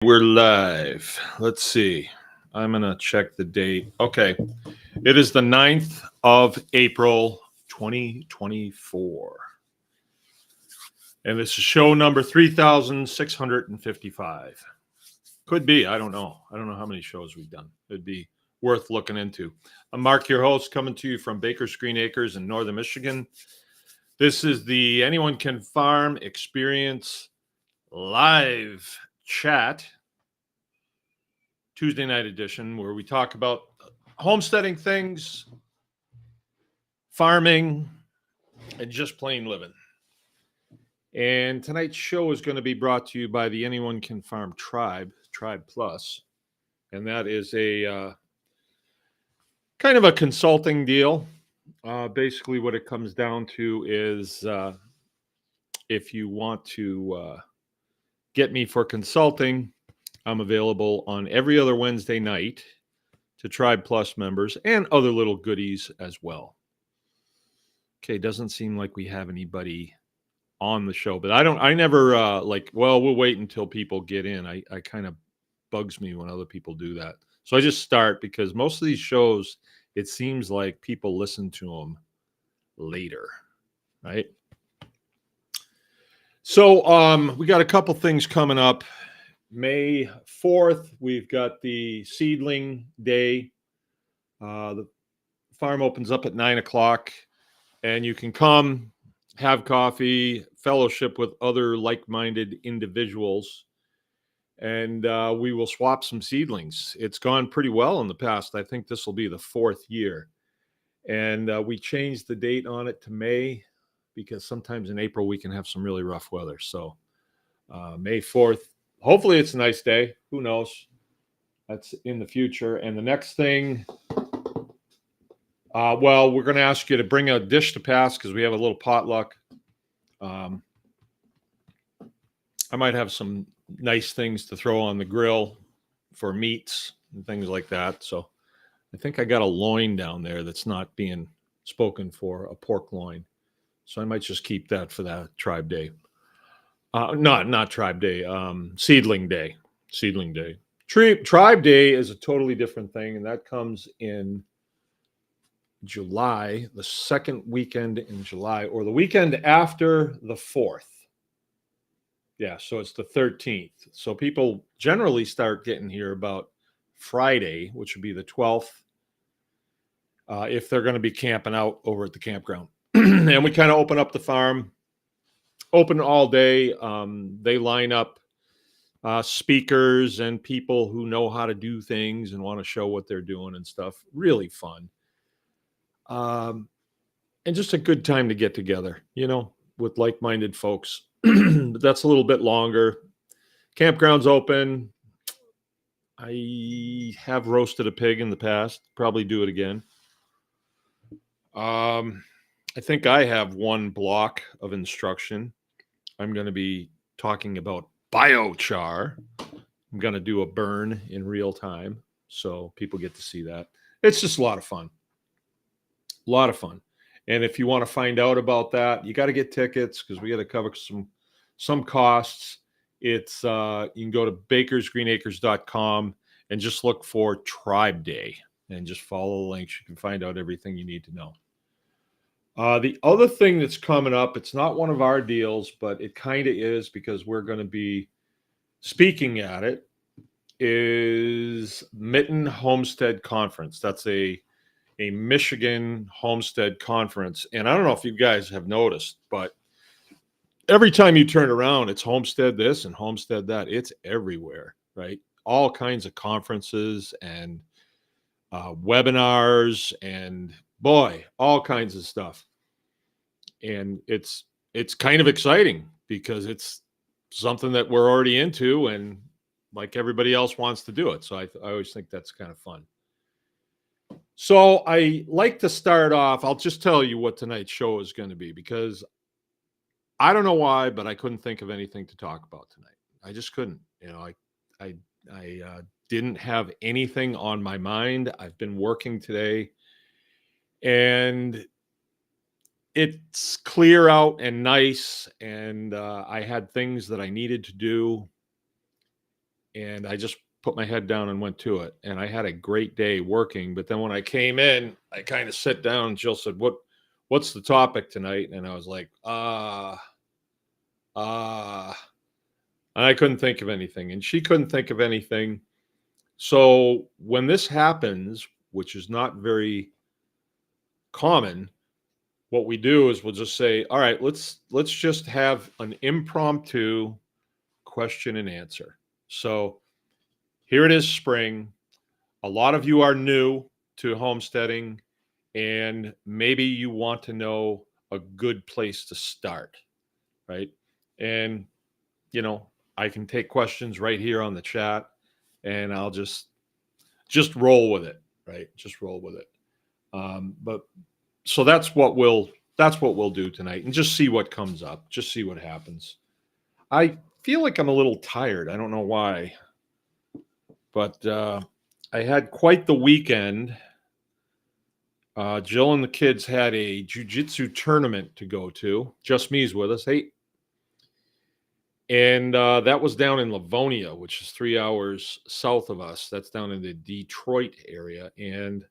We're live. Let's see. I'm going to check the date. Okay. It is the 9th of April, 2024. And this is show number 3655. Could be. I don't know. I don't know how many shows we've done. It'd be worth looking into. I'm Mark, your host, coming to you from Baker's Green Acres in northern Michigan. This is the Anyone Can Farm Experience live chat. Tuesday night edition, where we talk about homesteading things, farming, and just plain living. And tonight's show is going to be brought to you by the Anyone Can Farm Tribe Plus. And that is a kind of a consulting deal. Basically, what it comes down to is if you want to get me for consulting, I'm available on every other Wednesday night to Tribe Plus members and other little goodies as well. Okay, doesn't seem like we have anybody on the show, but I never we'll wait until people get in. I kind of bugs me when other people do that. So I just start because most of these shows, it seems like people listen to them later, right? So we got a couple things coming up. May 4th, we've got the Seedling Day. The farm opens up at 9 o'clock, and you can come, have coffee, fellowship with other like-minded individuals, and we will swap some seedlings. It's gone pretty well in the past. I think this will be the 4th year. And we changed the date on it to May because sometimes in April we can have some really rough weather. So May 4th. Hopefully it's a nice day. Who knows? That's in the future. And the next thing, we're going to ask you to bring a dish to pass because we have a little potluck. I might have some nice things to throw on the grill for meats and things like that. So I think I got a loin down there that's not being spoken for, a pork loin. So I might just keep that for that Tribe Day. Not Tribe Day, Seedling Day. Seedling Day. Tribe Day is a totally different thing, and that comes in July, the second weekend in July, or the weekend after the 4th. Yeah, so it's the 13th. So people generally start getting here about Friday, which would be the 12th, if they're going to be camping out over at the campground. And we kind of open up the farm. Open all day. They line up speakers and people who know how to do things and want to show what they're doing and stuff. Really fun. And just a good time to get together, with like-minded folks. But that's a little bit longer. Campground's open. I have roasted a pig in the past. Probably do it again. I think I have one block of instruction. I'm going to be talking about biochar. I'm going to do a burn in real time, so people get to see that. It's just a lot of fun. A lot of fun. And if you want to find out about that, you got to get tickets because we got to cover some costs. It's you can go to bakersgreenacres.com and just look for Tribe Day and just follow the links. You can find out everything you need to know. The other thing that's coming up, it's not one of our deals, but it kind of is because we're going to be speaking at it, is Mitten Homestead Conference. That's a Michigan Homestead Conference. And I don't know if you guys have noticed, but every time you turn around, it's homestead this and homestead that. It's everywhere, right? All kinds of conferences and webinars and boy, all kinds of stuff. And it's kind of exciting because it's something that we're already into and like everybody else wants to do it. So I always think that's kind of fun. So I like to start off. I'll just tell you what tonight's show is going to be because I don't know why, but I couldn't think of anything to talk about tonight. I just couldn't. I didn't have anything on my mind. I've been working today, and it's clear out and nice, and I had things that I needed to do. and I just put my head down and went to it. And I had a great day working. But then when I came in, I kind of sat down. Jill said, what's the topic tonight? And I was like, and I couldn't think of anything. And she couldn't think of anything. So when this happens, which is not very common, what we do is we'll just say, all right, let's just have an impromptu question and answer. So here it is, spring. A lot of you are new to homesteading, and maybe you want to know a good place to start, right? And, I can take questions right here on the chat, and I'll just roll with it, right? Just roll with it. But so that's what we'll do tonight, and just see what comes up, just see what happens. I feel like I'm a little tired. I don't know why, but I had quite the weekend. Jill and the kids had a jiu-jitsu tournament to go to. Just me's with us. Hey. And that was down in Livonia, which is 3 hours south of us. That's down in the Detroit area. And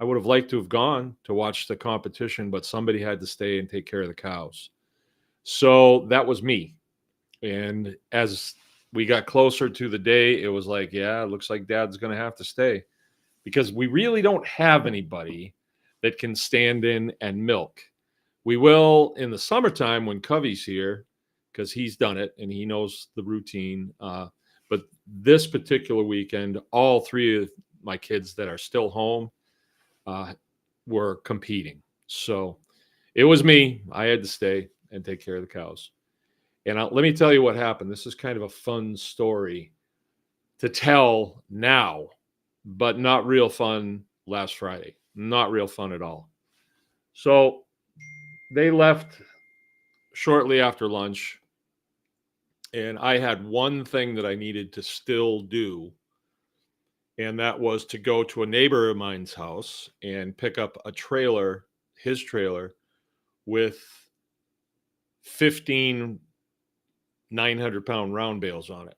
I would have liked to have gone to watch the competition, but somebody had to stay and take care of the cows. So that was me. And as we got closer to the day, it was like, yeah, it looks like Dad's going to have to stay, because we really don't have anybody that can stand in and milk. We will in the summertime when Covey's here, because he's done it and he knows the routine. But this particular weekend, all three of my kids that are still home were competing. So it was me. I had to stay and take care of the cows. And let me tell you what happened. This is kind of a fun story to tell now, but not real fun last Friday. Not real fun at all. So they left shortly after lunch, and I had one thing that I needed to still do, and that was to go to a neighbor of mine's house and pick up a trailer, his trailer, with 15 900-pound round bales on it.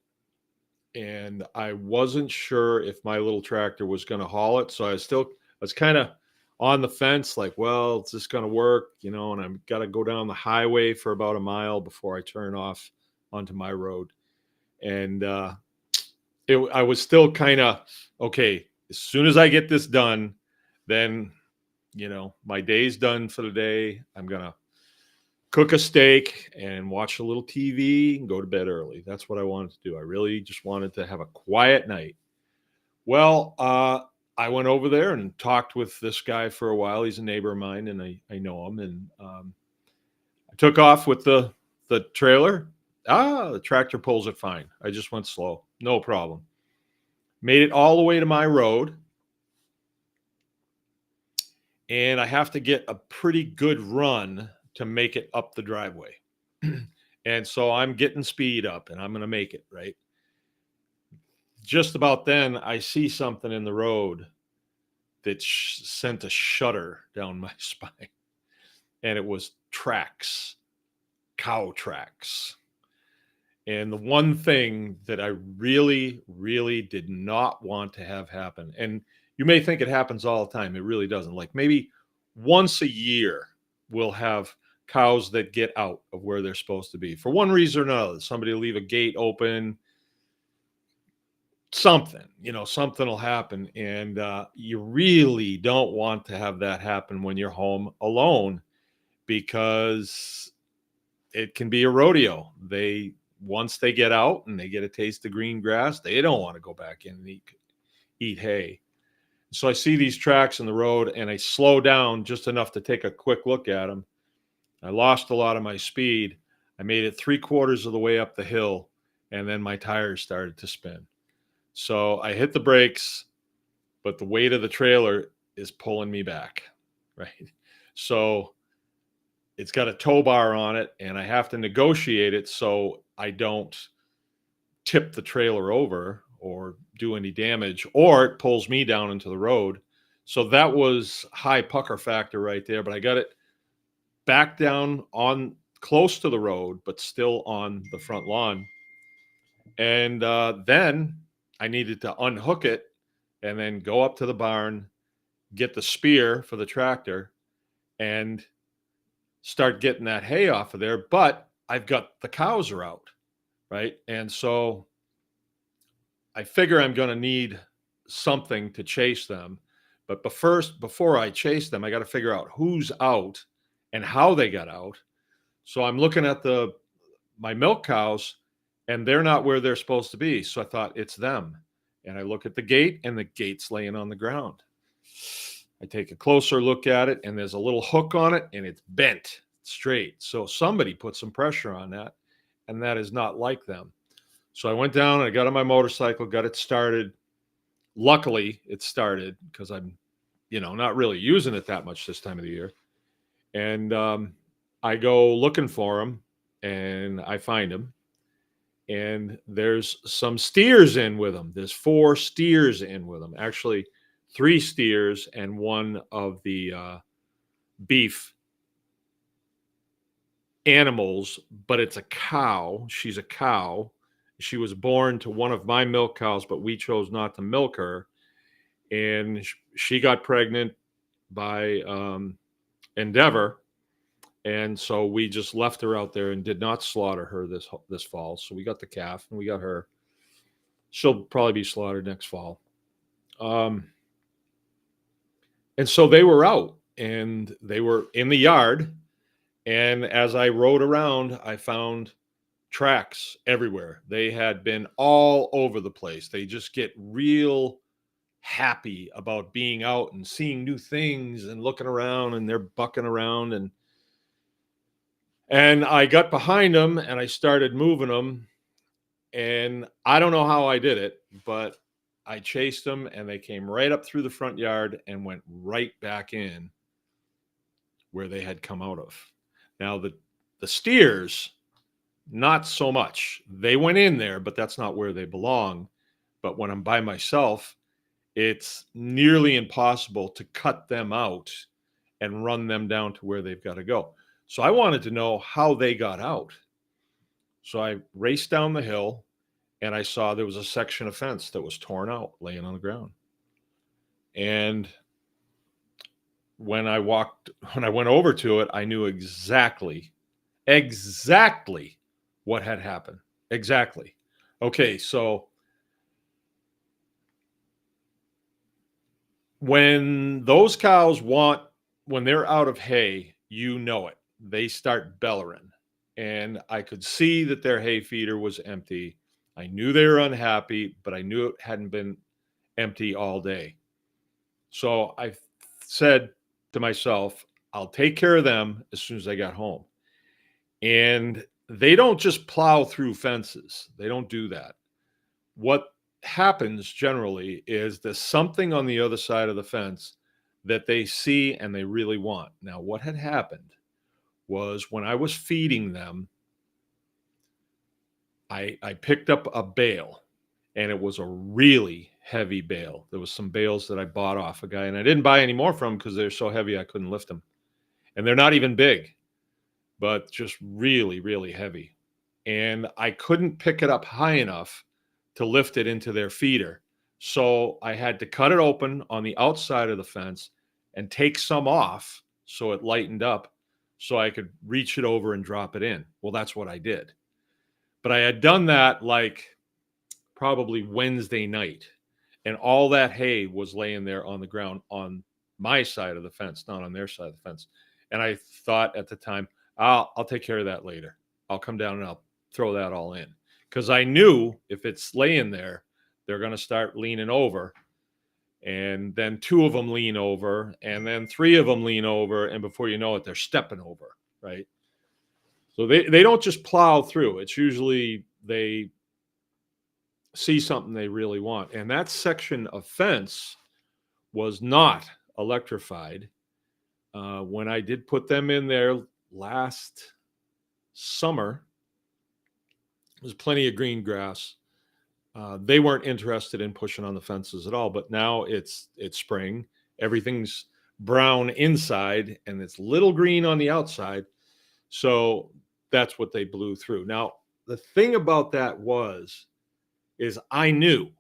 And I wasn't sure if my little tractor was going to haul it. So I was kind of on the fence, like, well, is this going to work? And I've got to go down the highway for about a mile before I turn off onto my road. And I was still kind of, okay, as soon as I get this done, then, my day's done for the day. I'm going to cook a steak and watch a little TV and go to bed early. That's what I wanted to do. I really just wanted to have a quiet night. Well, I went over there and talked with this guy for a while. He's a neighbor of mine, and I know him. And I took off with the trailer. The tractor pulls it fine. I just went slow. No problem. Made it all the way to my road. And I have to get a pretty good run to make it up the driveway. And so I'm getting speed up, and I'm going to make it, right? Just about then, I see something in the road that sent a shudder down my spine. And it was tracks, cow tracks. And the one thing that I really, really did not want to have happen, and you may think it happens all the time. It really doesn't. Like maybe once a year, we'll have cows that get out of where they're supposed to be for one reason or another. Somebody will leave a gate open, something will happen. And you really don't want to have that happen when you're home alone, because it can be a rodeo. Once they get out and they get a taste of green grass, they don't want to go back in and eat hay. So I see these tracks in the road, and I slow down just enough to take a quick look at them. I lost a lot of my speed. I made it 3/4 of the way up the hill, and then my tires started to spin. So I hit the brakes, but the weight of the trailer is pulling me back, right? So it's got a tow bar on it, and I have to negotiate it so I don't tip the trailer over or do any damage, or it pulls me down into the road. So that was high pucker factor right there, but I got it back down on close to the road, but still on the front lawn. And then I needed to unhook it and then go up to the barn, get the spear for the tractor, and start getting that hay off of there. But I've got the cows are out, right? And so I figure I'm going to need something to chase them. But first, before I chase them, I got to figure out who's out and how they got out. So I'm looking at my milk cows, and they're not where they're supposed to be. So I thought it's them. And I look at the gate, and the gate's laying on the ground. I take a closer look at it, and there's a little hook on it, and it's bent straight. So somebody put some pressure on that, and that is not like them. So I went down, I got on my motorcycle, got it started. Luckily, it started because I'm, not really using it that much this time of the year. And I go looking for them, and I find them. And there's some steers in with them. There's 4 steers in with them. Actually, 3 steers and one of the beef animals, but it's a cow. She's a cow. She was born to one of my milk cows, but we chose not to milk her. And she got pregnant by Endeavor. And so we just left her out there and did not slaughter her this fall. So we got the calf and we got her. She'll probably be slaughtered next fall. And so they were out and they were in the yard. And as I rode around, I found tracks everywhere. They had been all over the place. They just get real happy about being out and seeing new things and looking around, and they're bucking around. And I got behind them and I started moving them. And I don't know how I did it, but I chased them and they came right up through the front yard and went right back in where they had come out of. Now, the steers, not so much. They went in there, but that's not where they belong. But when I'm by myself, it's nearly impossible to cut them out and run them down to where they've got to go. So I wanted to know how they got out. So I raced down the hill and I saw there was a section of fence that was torn out, laying on the ground. And when I went over to it, I knew exactly what had happened. Exactly. Okay, so when those cows when they're out of hay, you know it. They start bellowing. And I could see that their hay feeder was empty. I knew they were unhappy, but I knew it hadn't been empty all day. So I said to myself, I'll take care of them as soon as I got home. And they don't just plow through fences. They don't do that. What happens generally is there's something on the other side of the fence that they see and they really want. Now, what had happened was when I was feeding them, I picked up a bale, and it was a really heavy bale. There was some bales that I bought off a guy, and I didn't buy any more from them because they're so heavy I couldn't lift them. And they're not even big, but just really, really heavy. And I couldn't pick it up high enough to lift it into their feeder. So I had to cut it open on the outside of the fence and take some off so it lightened up so I could reach it over and drop it in. Well, that's what I did. But I had done that like probably Wednesday night, and all that hay was laying there on the ground on my side of the fence, not on their side of the fence. And I thought at the time, I'll take care of that later. I'll come down and I'll throw that all in. Because I knew if it's laying there, they're going to start leaning over. And then 2 of them lean over, and then 3 of them lean over. And before you know it, they're stepping over, right? So they don't just plow through. It's usually they see something they really want. And that section of fence was not electrified. When I did put them in there last summer, there's plenty of green grass. They weren't interested in pushing on the fences at all, but now it's spring. Everything's brown inside and it's little green on the outside. So that's what they blew through. Now, the thing about that was is I knew,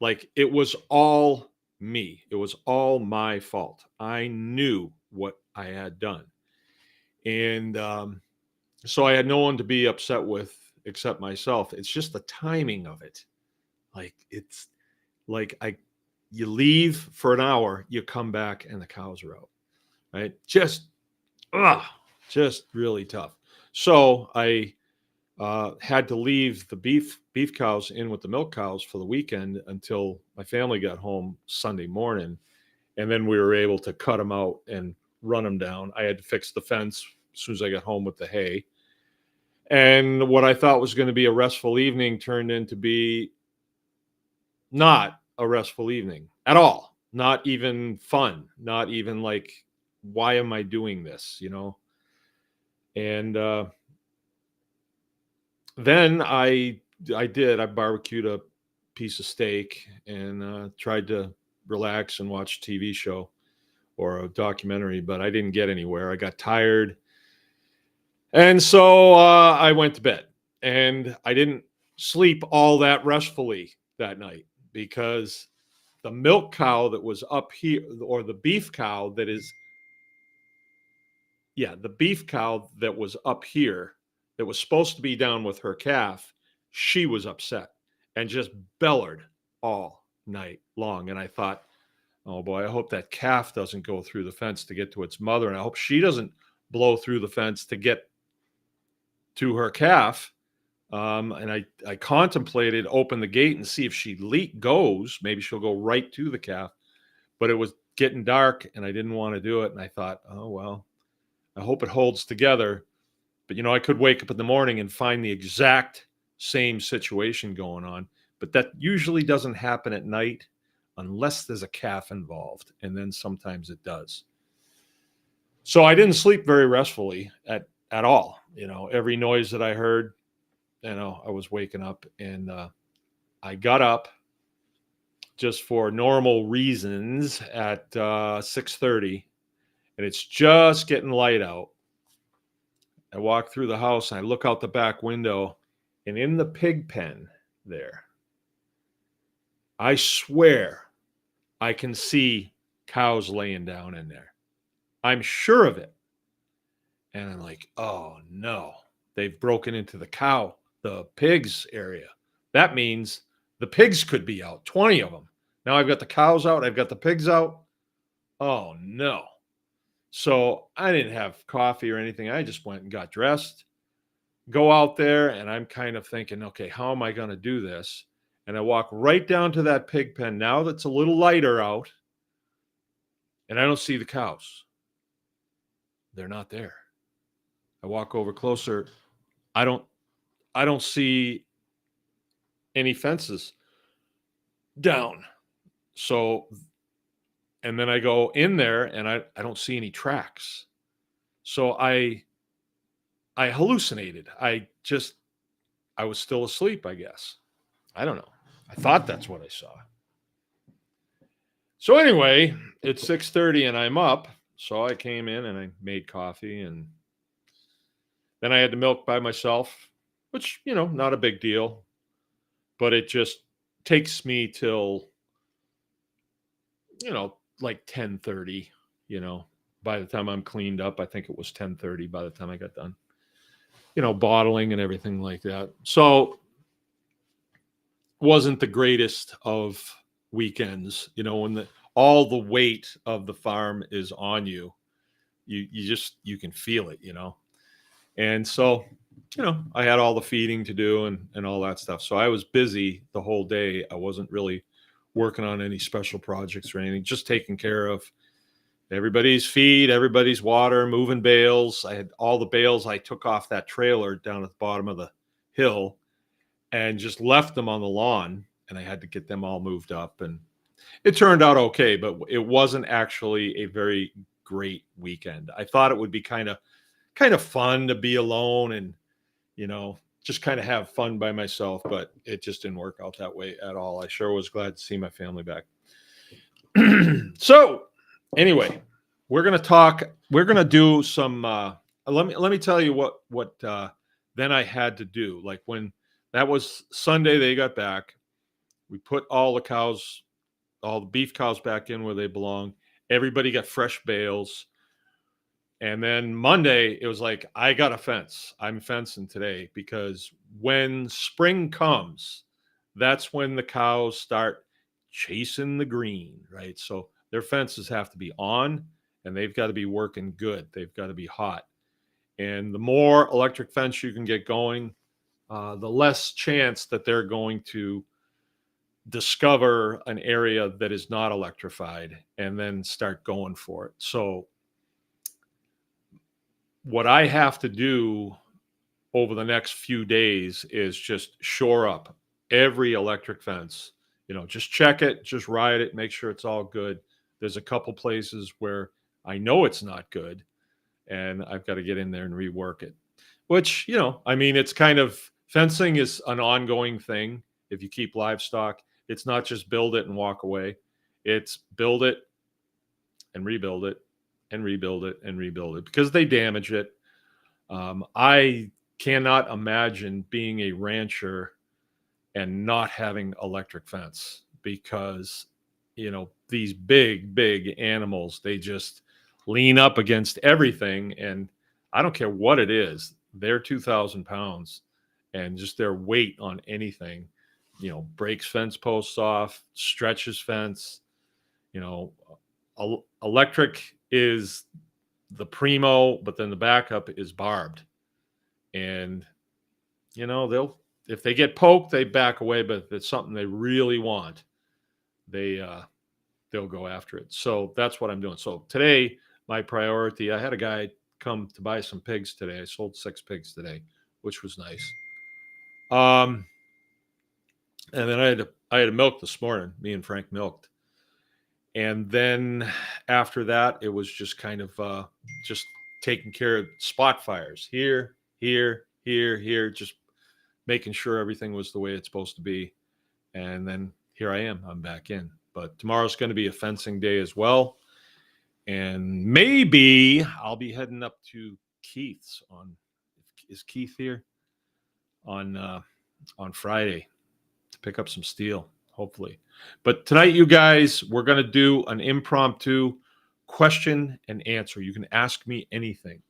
like, it was all me. It was all my fault. I knew what I had done. And so I had no one to be upset with except myself. It's just the timing of it. Like, it's like you leave for an hour, you come back and the cows are out. Right? Just really tough. So I had to leave the beef cows in with the milk cows for the weekend until my family got home Sunday morning, and then we were able to cut them out and run them down. I had to fix the fence as soon as I got home with the hay, and what I thought was going to be a restful evening turned into be not a restful evening at all. Not even fun. Not even like, why am I doing this? And then I barbecued a piece of steak and tried to relax and watch a TV show or a documentary, but I didn't get anywhere. I got tired. And so I went to bed, and I didn't sleep all that restfully that night because the milk cow that was up here, or the beef cow that is, the beef cow that was up here that was supposed to be down with her calf, she was upset and just bellowed all night long. And I thought, oh boy, I hope that calf doesn't go through the fence to get to its mother. And I hope she doesn't blow through the fence to get to her calf. And I contemplated open the gate and see if she goes, maybe she'll go right to the calf. But it was getting dark and I didn't want to do it. And I thought, oh, well, I hope it holds together. But, I could wake up in the morning and find the exact same situation going on. But that usually doesn't happen at night unless there's a calf involved. And then sometimes it does. So I didn't sleep very restfully at all. Every noise that I heard, I was waking up, and I got up just for normal reasons at 6:30, and it's just getting light out. I walk through the house and I look out the back window, and in the pig pen there, I swear I can see cows laying down in there. I'm sure of it. And I'm like, oh no, they've broken into the pigs area. That means the pigs could be out, 20 of them. Now I've got the cows out, I've got the pigs out. Oh no. So I didn't have coffee or anything. I just went and got dressed, go out there, and I'm kind of thinking, okay, how am I going to do this? And I walk right down to that pig pen now that's a little lighter out, and I don't see the cows. They're not there. I walk over closer. I don't see any fences down. So, and then I go in there and I don't see any tracks. So I hallucinated. I was still asleep, I guess. I don't know. I thought that's what I saw. So anyway, it's 6:30 and I'm up. So I came in and I made coffee, and then I had to milk by myself, which, not a big deal, but it just takes me till, like 10:30, by the time I'm cleaned up. I think it was 10:30 by the time I got done, bottling and everything like that. So wasn't the greatest of weekends, when all the weight of the farm is on you. You can feel it, And so, I had all the feeding to do and all that stuff. So I was busy the whole day. I wasn't really working on any special projects or anything, just taking care of everybody's feed, everybody's water, moving bales. I had all the bales I took off that trailer down at the bottom of the hill and just left them on the lawn, and I had to get them all moved up, and it turned out okay, but it wasn't actually a very great weekend. I thought it would be kind of fun to be alone and, just kind of have fun by myself, but it just didn't work out that way at all. I sure was glad to see my family back. So anyway, we're going to do some, let me tell you what then I had to do. Like when that was Sunday, they got back. We put all the beef cows back in where they belong. Everybody got fresh bales. And then Monday, it was like, I got a fence. I'm fencing today because when spring comes, that's when the cows start chasing the green, right? So their fences have to be on and they've got to be working good. They've got to be hot. And the more electric fence you can get going, the less chance that they're going to discover an area that is not electrified and then start going for it. So what I have to do over the next few days is just shore up every electric fence. Just check it, just ride it, make sure it's all good. There's a couple places where I know it's not good, and I've got to get in there and rework it. Which, it's kind of, fencing is an ongoing thing. If you keep livestock, it's not just build it and walk away. It's build it and rebuild it and rebuild it and rebuild it because they damage it. I cannot imagine being a rancher and not having electric fence because, these big animals, they just lean up against everything. And I don't care what it is. They're 2,000 pounds and just their weight on anything, breaks fence posts off, stretches fence, electric is the primo, but then the backup is barbed. And, if they get poked, they back away, but if it's something they really want, they'll go after it. So that's what I'm doing. So today, my priority, I had a guy come to buy some pigs today. I sold 6 pigs today, which was nice. And then I had to milk this morning. Me and Frank milked. And then after that, it was just kind of just taking care of spot fires here, just making sure everything was the way it's supposed to be. And then here I am. I'm back in. But tomorrow's going to be a fencing day as well. And maybe I'll be heading up to Keith's is Keith here? On Friday to pick up some steel, hopefully. But tonight, you guys, we're going to do an impromptu question and answer. You can ask me anything,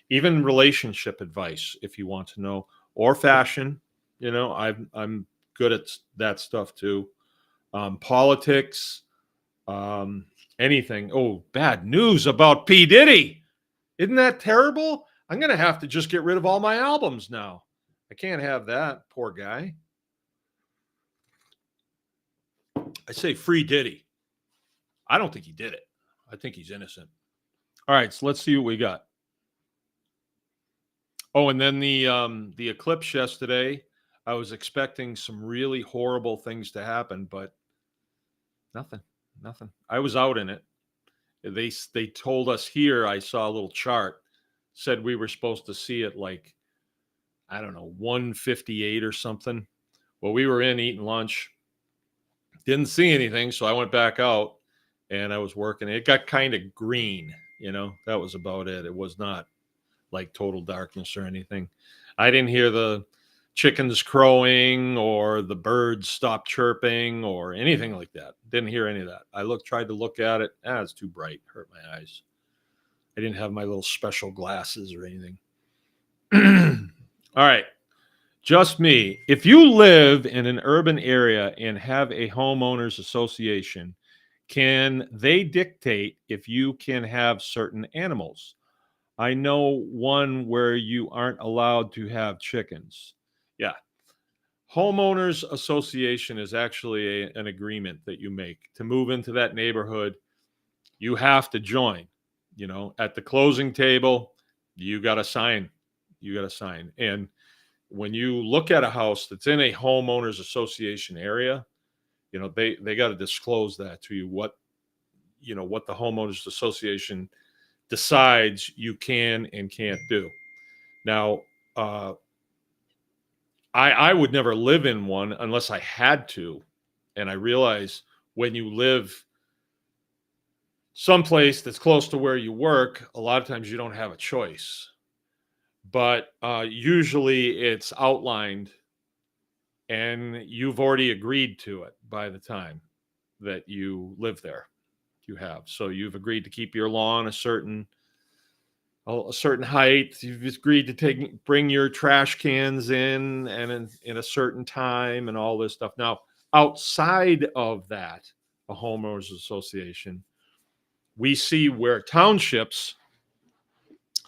even relationship advice if you want to know, or fashion. I'm good at that stuff too. Politics, anything. Oh, bad news about P. Diddy. Isn't that terrible? I'm going to have to just get rid of all my albums now. I can't have that. Poor guy. I say free Diddy. I don't think he did it. I think he's innocent. All right, so let's see what we got. Oh, and then the eclipse yesterday, I was expecting some really horrible things to happen, but nothing. I was out in it. They told us here, I saw a little chart, said we were supposed to see it like, I don't know, 1:58 or something. Well, we were in eating lunch. Didn't see anything, so I went back out and I was working. It got kind of green, that was about it. It was not like total darkness or anything. I didn't hear the chickens crowing or the birds stop chirping or anything like that. Didn't hear any of that. I tried to look at it. It's too bright. Hurt my eyes. I didn't have my little special glasses or anything. All right. Just me. If you live in an urban area and have a homeowners association, can they dictate if you can have certain animals? I know one where you aren't allowed to have chickens. Yeah. Homeowners association is actually an agreement that you make to move into that neighborhood. You have to join, at the closing table, you got to sign. And when you look at a house that's in a homeowners association area, they got to disclose that to you, what the homeowners association decides you can and can't do. Now, I would never live in one unless I had to. And I realize when you live someplace that's close to where you work, a lot of times you don't have a choice. But usually it's outlined and you've already agreed to it by the time that you live there. You have. So you've agreed to keep your lawn a certain height. You've agreed to bring your trash cans in and in a certain time and all this stuff. Now, outside of that, a homeowners association, we see where townships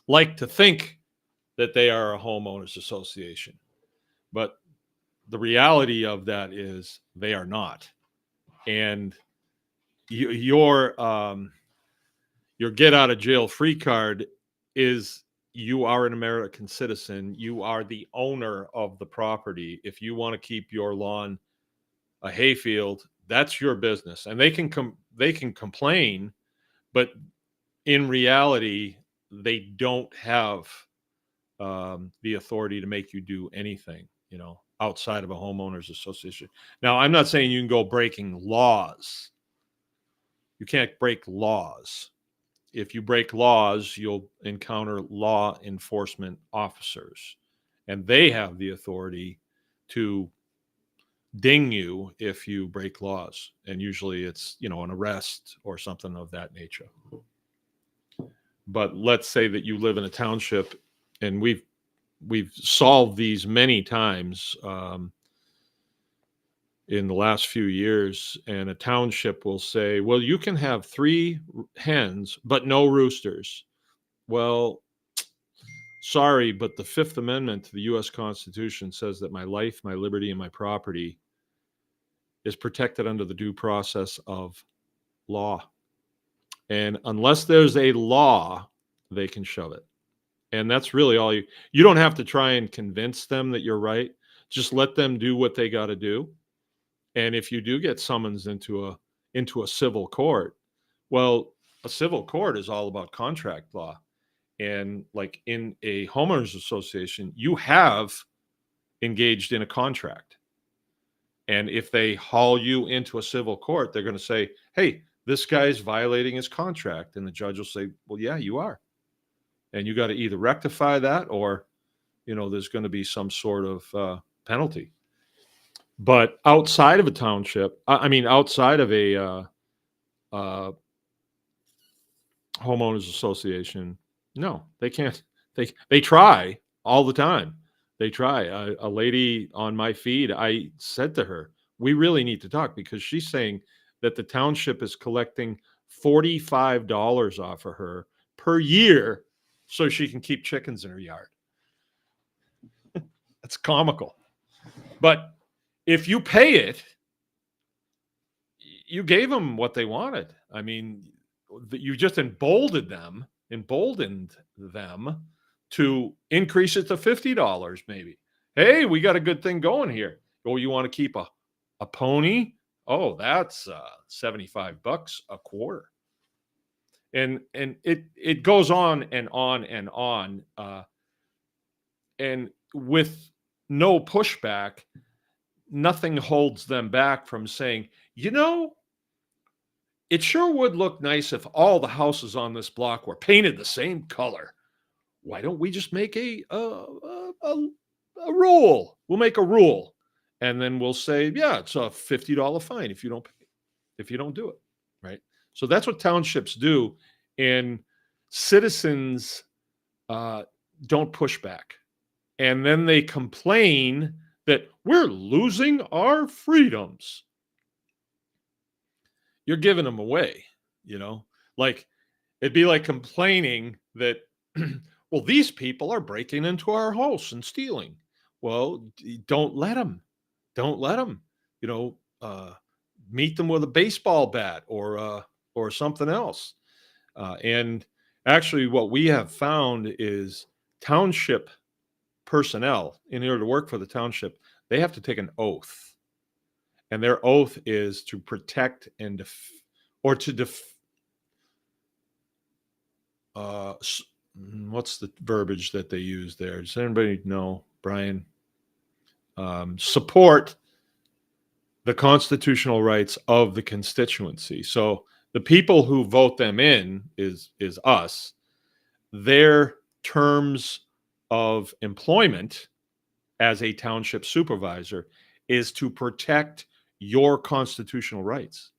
like to think that they are a homeowners association, but the reality of that is they are not. And your get out of jail free card is you are an American citizen. You are the owner of the property. If you want to keep your lawn a hayfield, that's your business, and they can complain, but in reality, they don't have the authority to make you do anything, outside of a homeowners association. Now, I'm not saying you can go breaking laws. You can't break laws. If you break laws, you'll encounter law enforcement officers, and they have the authority to ding you if you break laws. And usually it's, an arrest or something of that nature. But let's say that you live in a township, and we've solved these many times in the last few years, and a township will say, well, you can have 3 hens, but no roosters. Well, sorry, but the Fifth Amendment to the U.S. Constitution says that my life, my liberty, and my property is protected under the due process of law. And unless there's a law, they can shove it. And that's really all you don't have to try and convince them that you're right. Just let them do what they got to do. And if you do get summons into a civil court, well, a civil court is all about contract law. And like in a homeowners association, you have engaged in a contract. And if they haul you into a civil court, they're going to say, hey, this guy's violating his contract. And the judge will say, well, yeah, you are. And you got to either rectify that or, there's going to be some sort of penalty. But outside of a township, outside of a homeowners association, no, they can't. They try all the time. They try. A lady on my feed, I said to her, we really need to talk, because she's saying that the township is collecting $45 off of her per year so she can keep chickens in her yard. That's comical. But if you pay it, you gave them what they wanted. I mean, you just emboldened them to increase it to $50 maybe. Hey, we got a good thing going here. Oh, you want to keep a pony? Oh, that's $75 a quarter. And it goes on and on and on. And with no pushback, nothing holds them back from saying, it sure would look nice if all the houses on this block were painted the same color. Why don't we just make a rule? We'll make a rule, and then we'll say, yeah, it's a $50 fine if you don't do it, right? So that's what townships do, and citizens don't push back, and then they complain that we're losing our freedoms. You're giving them away, like it'd be like complaining that, well, these people are breaking into our house and stealing. Well, don't let them. Don't let them. Meet them with a baseball bat or something else. And actually, what we have found is township personnel, in order to work for the township, they have to take an oath, and their oath is to protect and what's the verbiage that they use there? Does anybody know, Brian? Support the constitutional rights of the constituency. So the people who vote them in is us. Their terms of employment as a township supervisor is to protect your constitutional rights.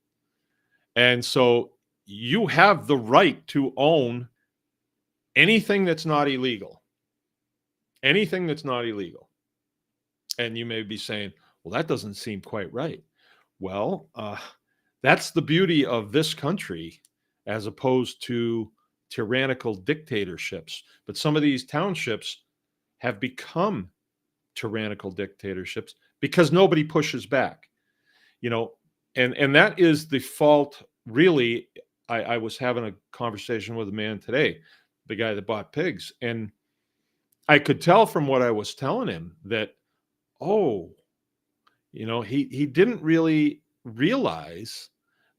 And so you have the right to own anything that's not illegal. Anything that's not illegal. And you may be saying, well, that doesn't seem quite right. Well, that's the beauty of this country as opposed to tyrannical dictatorships. But some of these townships have become tyrannical dictatorships because nobody pushes back, and that is the fault. Really, I was having a conversation with a man today, the guy that bought pigs, and I could tell from what I was telling him that, he didn't really realize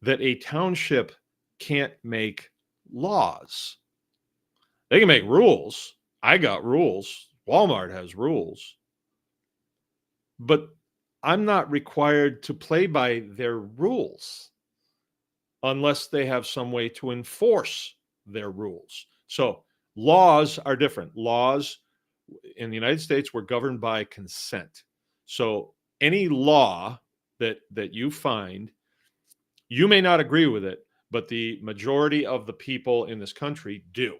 that a township can't make laws. They can make rules. I got rules. Walmart has rules. But I'm not required to play by their rules unless they have some way to enforce their rules. So laws are different. Laws in the United States were governed by consent. So any law that you find, you may not agree with it, but the majority of the people in this country do,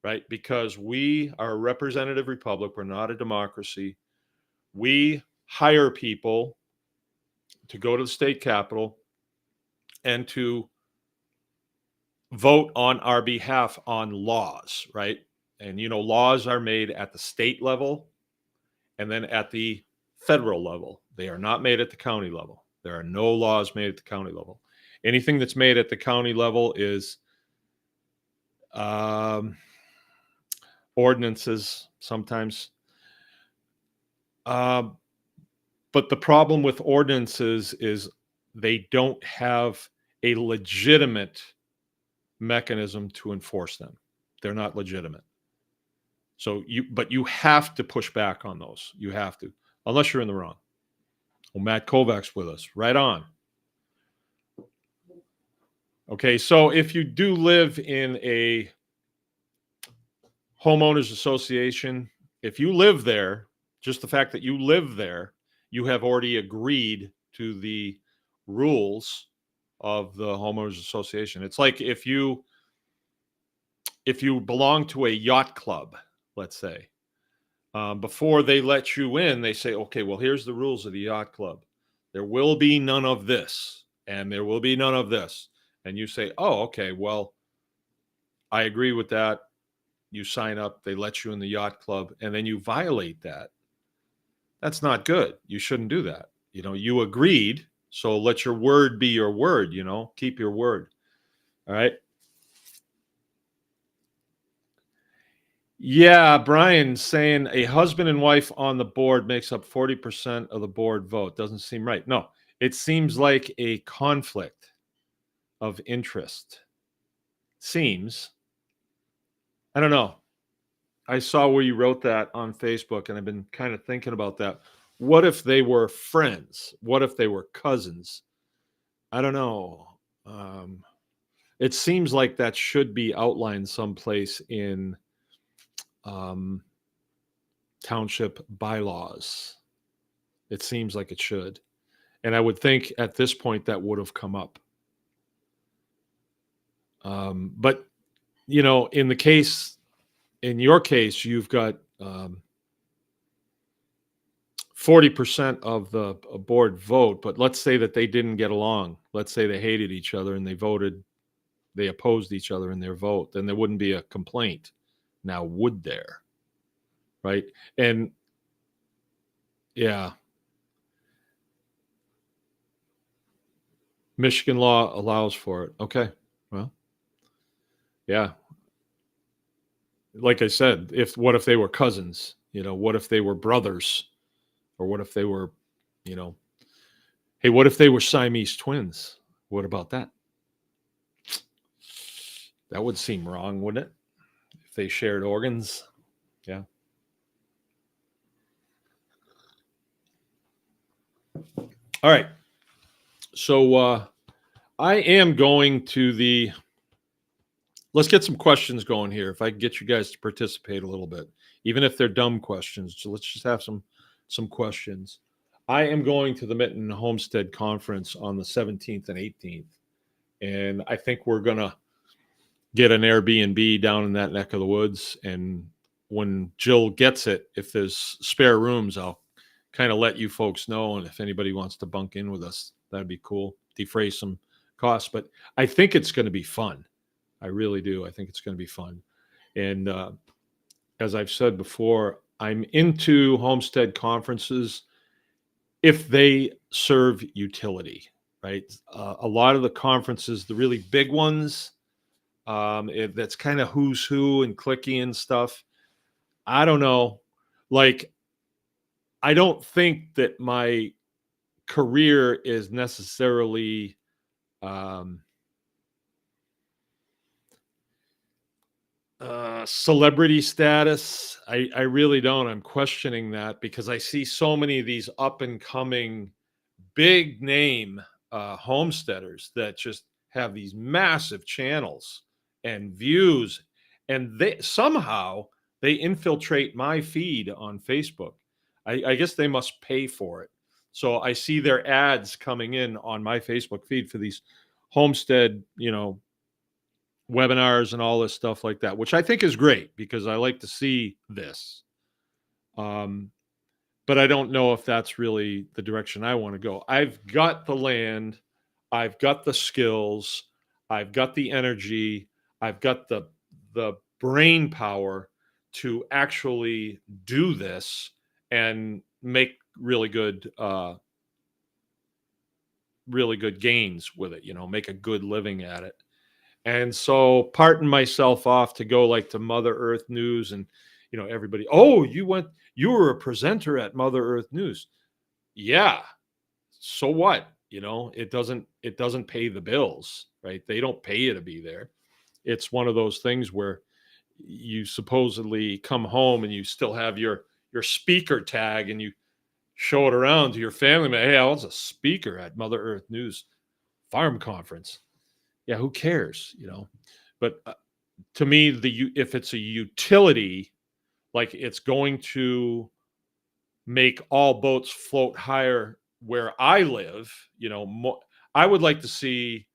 right? Because we are a representative republic. We're not a democracy. We hire people to go to the state capitol and to vote on our behalf on laws, right? And, laws are made at the state level and then at the federal level. They are not made at the county level. There are no laws made at the county level. Anything that's made at the county level is ordinances sometimes. But the problem with ordinances is they don't have a legitimate mechanism to enforce them. They're not legitimate. So but you have to push back on those. You have to, unless you're in the wrong. Well, Matt Kovac's with us. Right on. Okay, so if you do live in a homeowners association, if you live there, just the fact that you live there, you have already agreed to the rules of the homeowners association. It's like if you belong to a yacht club, let's say, before they let you in, they say, okay, well, here's the rules of the yacht club. There will be none of this, and there will be none of this. And you say, oh, okay, well, I agree with that. You sign up, they let you in the yacht club, and then you violate that. That's not good. You shouldn't do that. You agreed, so let your word be your word, keep your word. All right. Yeah, Brian's saying a husband and wife on the board makes up 40% of the board vote. Doesn't seem right. No, it seems like a conflict of interest. Seems. I don't know. I saw where you wrote that on Facebook, and I've been kind of thinking about that. What if they were friends? What if they were cousins? I don't know. It seems like that should be outlined someplace in township bylaws. It seems like it should. And I would think at this point that would have come up. But, in your case, you've got 40% of the board vote, but let's say that they didn't get along. Let's say they hated each other and they opposed each other in their vote. Then there wouldn't be a complaint. Now, would there? Right? And yeah. Michigan law allows for it. Okay. Well, yeah. Like I said, what if they were cousins? What if they were brothers? Or what if they were, hey, what if they were Siamese twins? What about that? That would seem wrong, wouldn't it? If they shared organs. Yeah. All right. So I am going to let's get some questions going here. If I can get you guys to participate a little bit, even if they're dumb questions. So let's just have some questions. I am going to the Mitten Homestead Conference on the 17th and 18th. And I think we're going to get an Airbnb down in that neck of the woods. And when Jill gets it, if there's spare rooms, I'll kind of let you folks know. And if anybody wants to bunk in with us, that'd be cool. Defray some costs. But I think it's going to be fun. I really do. I think it's going to be fun. And as I've said before, I'm into homestead conferences if they serve utility, right? A lot of the conferences, the really big ones, that's kind of who's who and clicky and stuff. I don't know. Like, I don't think that my career is necessarily celebrity status. I really don't. I'm questioning that because I see so many of these up and coming big name homesteaders that just have these massive channels and views, and they somehow they infiltrate my feed on Facebook. I guess they must pay for it. So I see their ads coming in on my Facebook feed for these homestead, webinars and all this stuff like that, which I think is great because I like to see this. But I don't know if that's really the direction I want to go. I've got the land, I've got the skills, I've got the energy, I've got the brain power to actually do this and make really good gains with it, make a good living at it. And so parting myself off to go like to Mother Earth News and, everybody, oh, you were a presenter at Mother Earth News. Yeah. So what? It doesn't pay the bills, right? They don't pay you to be there. It's one of those things where you supposedly come home and you still have your speaker tag and you show it around to your family. Hey, I was a speaker at Mother Earth News Farm Conference. Yeah, who cares, But to me, if it's a utility, like it's going to make all boats float higher where I live, I would like to see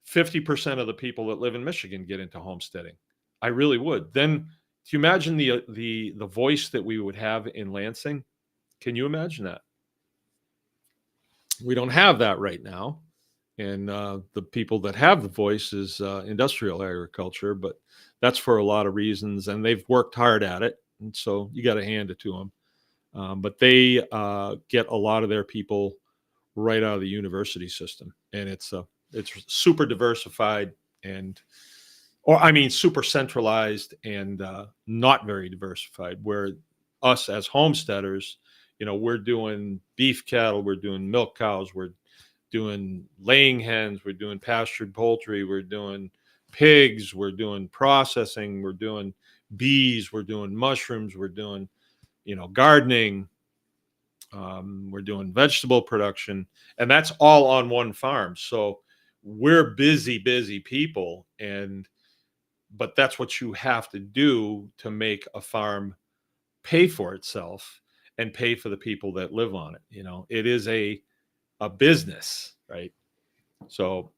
50% of the people that live in Michigan get into homesteading. I really would. Then, do you imagine the voice that we would have in Lansing? Can you imagine that? We don't have that right now. And the people that have the voice is industrial agriculture, but that's for a lot of reasons, and they've worked hard at it, and so you got to hand it to them. But they get a lot of their people right out of the university system, and it's super diversified super centralized and not very diversified. Where us as homesteaders, we're doing beef cattle, we're doing milk cows, we're doing laying hens, we're doing pastured poultry, we're doing pigs, we're doing processing, we're doing bees, we're doing mushrooms, we're doing, gardening, we're doing vegetable production, and that's all on one farm. So we're busy people, but that's what you have to do to make a farm pay for itself and pay for the people that live on it. It is a business, right? So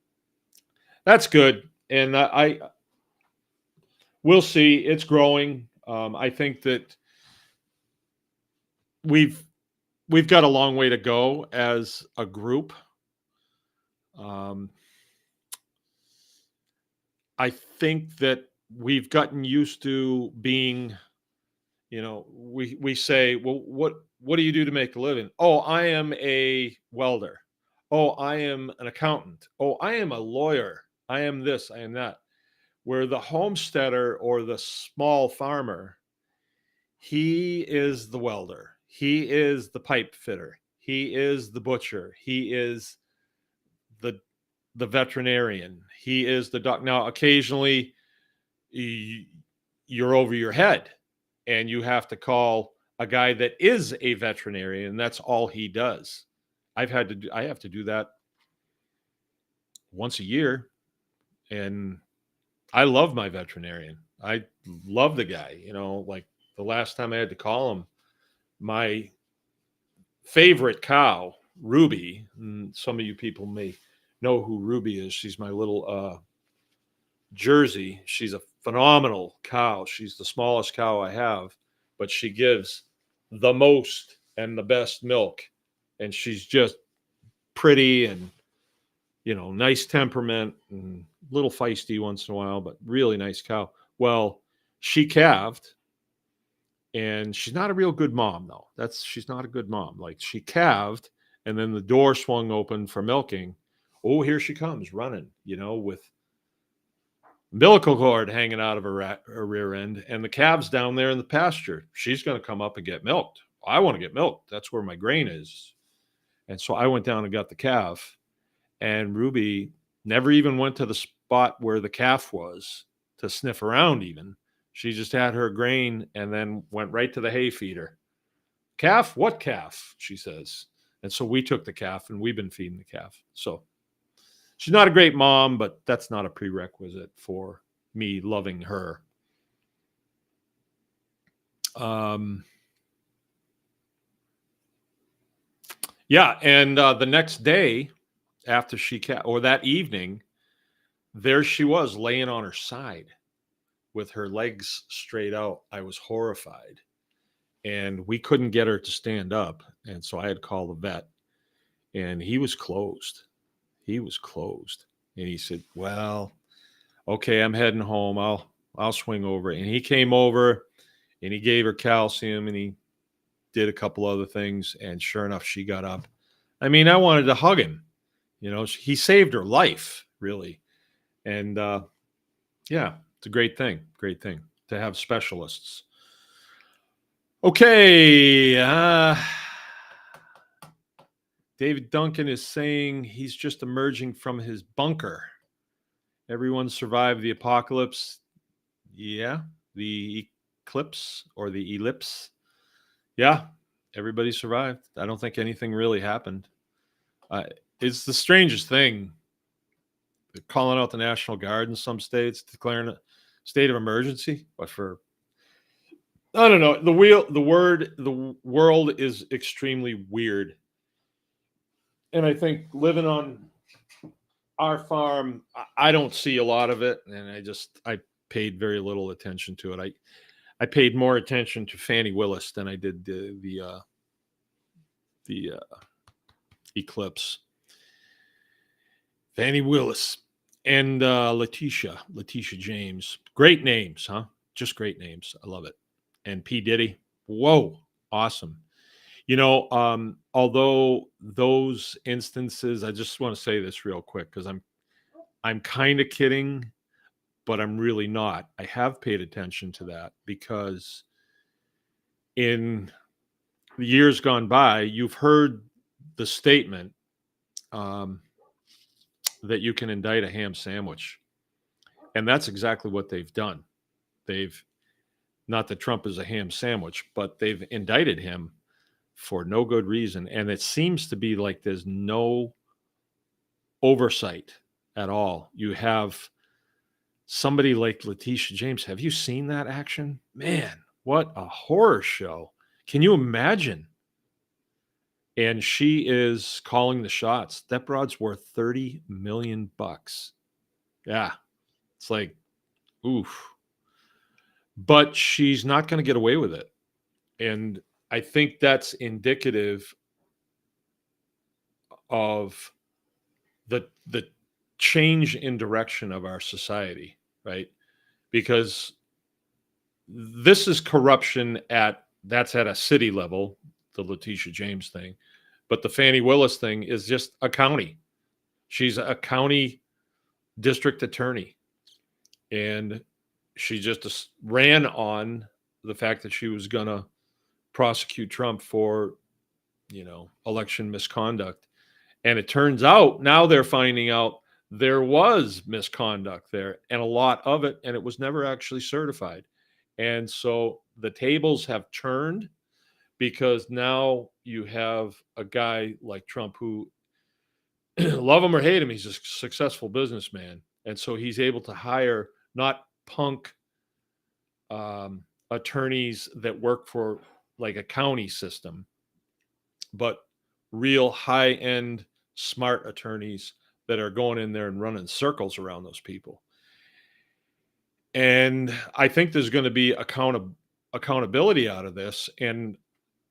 that's good, and I we'll see. It's growing. I think that we've got a long way to go as a group. I think that we've gotten used to being, we say, well, what do you do to make a living? Oh, I am a welder. Oh, I am an accountant. Oh, I am a lawyer. I am this, I am that. Where the homesteader or the small farmer, he is the welder. He is the pipe fitter. He is the butcher. He is the veterinarian. He is the doc. Now, occasionally you're over your head and you have to call a guy that is a veterinarian, and that's all he does. I have to do that once a year, and I love my veterinarian. I love the guy. Like the last time I had to call him, my favorite cow, Ruby. And some of you people may know who Ruby is. She's my little Jersey. She's a phenomenal cow. She's the smallest cow I have, but she gives the most and the best milk. And she's just pretty and, nice temperament and a little feisty once in a while, but really nice cow. Well, she calved, and she's not a real good mom, though. She's not a good mom. Like, she calved, and then the door swung open for milking. Oh, here she comes running, with umbilical cord hanging out of her rear end, and the calves down there in the pasture. She's going to come up and get milked. I want to get milked. That's where my grain is. And so I went down and got the calf, and Ruby never even went to the spot where the calf was to sniff around even. She just had her grain and then went right to the hay feeder. Calf? What calf? She says. And so we took the calf, and we've been feeding the calf. So she's not a great mom, but that's not a prerequisite for me loving her. Yeah, and the next day after or that evening, there she was laying on her side with her legs straight out. I was horrified, and we couldn't get her to stand up. And so I had to call the vet, and he was closed. And he said, well, okay, I'm heading home. I'll swing over. And he came over, and he gave her calcium, and he did a couple other things. And sure enough, she got up. I mean, I wanted to hug him. He saved her life, really. And yeah, it's a great thing to have specialists. Okay. David Duncan is saying he's just emerging from his bunker. Everyone survived the apocalypse. Yeah, the eclipse or the ellipse. Yeah, everybody survived. I don't think anything really happened. It's the strangest thing. They're calling out the National Guard in some states, declaring a state of emergency. But I don't know. The world is extremely weird. And I think living on our farm, I don't see a lot of it. And I paid very little attention to it. I paid more attention to Fannie Willis than I did the eclipse. Fannie Willis and Letitia James. Great names, huh? Just great names. I love it. And P. Diddy. Whoa, awesome. Although those instances, I just want to say this real quick because I'm kind of kidding, but I'm really not. I have paid attention to that because in the years gone by, you've heard the statement that you can indict a ham sandwich. And that's exactly what they've done. Not that Trump is a ham sandwich, but they've indicted him for no good reason. And it seems to be like there's no oversight at all. You have somebody like Letitia James. Have you seen that action? Man, what a horror show. Can you imagine? And she is calling the shots. That broad's worth $30 million. Yeah. It's like, oof. But she's not going to get away with it. And I think that's indicative of the change in direction of our society, right? Because this is corruption that's at a city level, the Letitia James thing. But the Fannie Willis thing is just a county. She's a county district attorney. And she just ran on the fact that she was going to prosecute Trump for, election misconduct. And it turns out now they're finding out there was misconduct there and a lot of it, and it was never actually certified. And so the tables have turned because now you have a guy like Trump who, love him or hate him, he's a successful businessman. And so he's able to hire not punk attorneys that work for like a county system, but real high-end smart attorneys that are going in there and running circles around those people. And I think there's going to be accountability out of this. And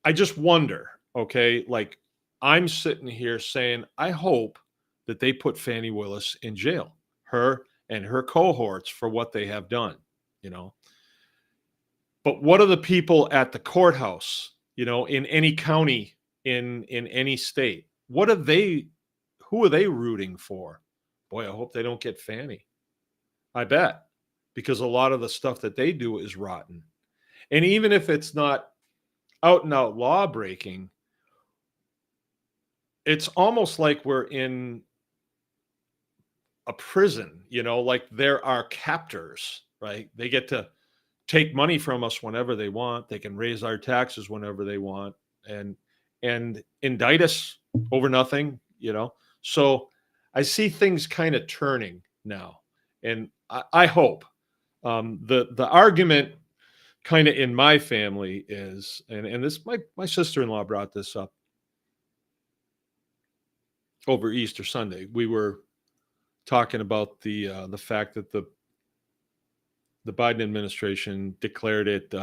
I just wonder, okay, like I'm sitting here saying, I hope that they put Fannie Willis in jail, her and her cohorts, for what they have done, you know. But what are the people at the courthouse, you know, in any county, in any state? What are they, who are they rooting for? Boy, I hope they don't get Fannie. I bet, because a lot of the stuff that they do is rotten. And even if it's not out and out law breaking, it's almost like we're in a prison, you know, like there are captors, right? They get to take money from us whenever they want. They can raise our taxes whenever they want, and indict us over nothing, you know. So I see things kind of turning now, and I hope the argument kind of in my family is, and this my sister-in-law brought this up over Easter Sunday. We were talking about the fact that the Biden administration declared it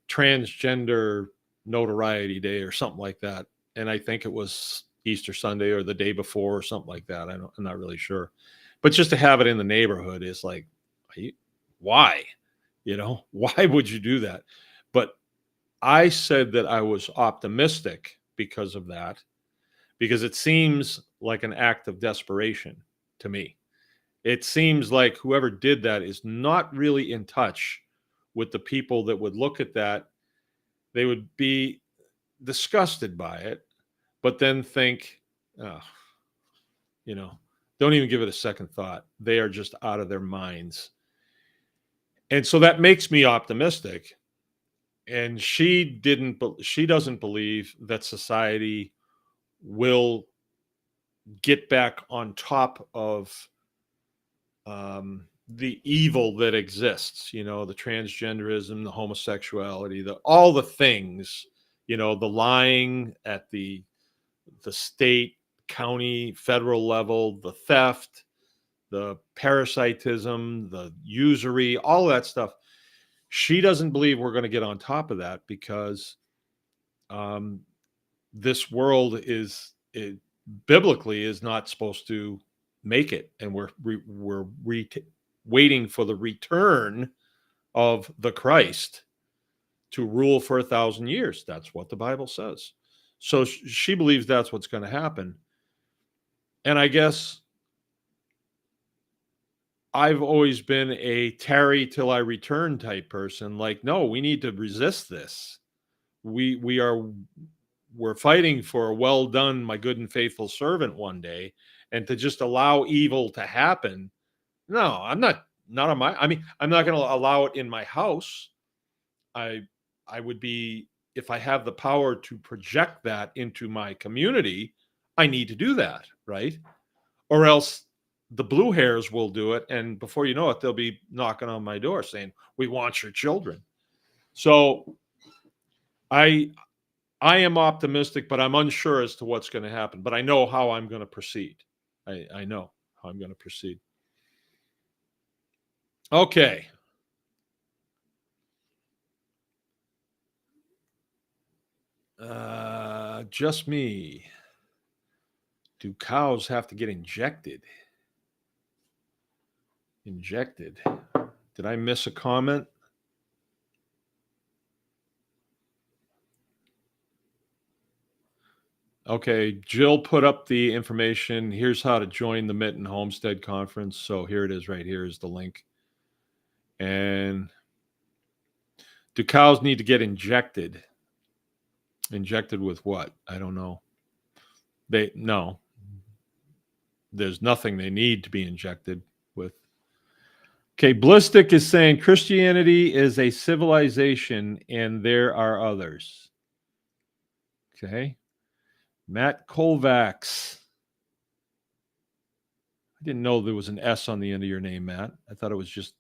Transgender Notoriety Day or something like that, and I think it was Easter Sunday or the day before or something like that. I'm not really sure, but just to have it in the neighborhood is like, why? You know, why would you do that? But I said that I was optimistic because of that, because it seems like an act of desperation to me. It seems like whoever did that is not really in touch with the people that would look at that. They would be disgusted by it, but then think, oh, you know, don't even give it a second thought. They are just out of their minds. And so that makes me optimistic. And she doesn't believe that society will get back on top of the evil that exists, you know, the transgenderism, the homosexuality, all the things, you know, the lying at the state, county, federal level, the theft, the parasitism, the usury, all that stuff. She doesn't believe we're going to get on top of that, because this world biblically is not supposed to make it, and we're waiting for the return of the Christ to rule for 1,000 years. That's what the Bible says. So she believes that's what's going to happen. And I guess I've always been a tarry till I return type person. Like, no, we need to resist this. We're fighting for a well done, my good and faithful servant one day, and to just allow evil to happen. No, I'm not on my, I mean, I'm not going to allow it in my house. I would be, if I have the power to project that into my community, I need to do that, right? Or else the blue hairs will do it, and before you know it, they'll be knocking on my door saying, we want your children. So I am optimistic, but I'm unsure as to what's going to happen. But I know how I'm going to proceed. I know how I'm going to proceed. Okay. Just me. Do cows have to get injected? Injected. Did I miss a comment? Okay, Jill put up the information. Here's how to join the Mitten Homestead Conference. So here it is right here is the link. And do cows need to get injected? Injected with what? I don't know. No. There's nothing they need to be injected with. Okay, Ballistic is saying Christianity is a civilization and there are others. Okay. Matt Kovacs. I didn't know there was an S on the end of your name, Matt. I thought it was just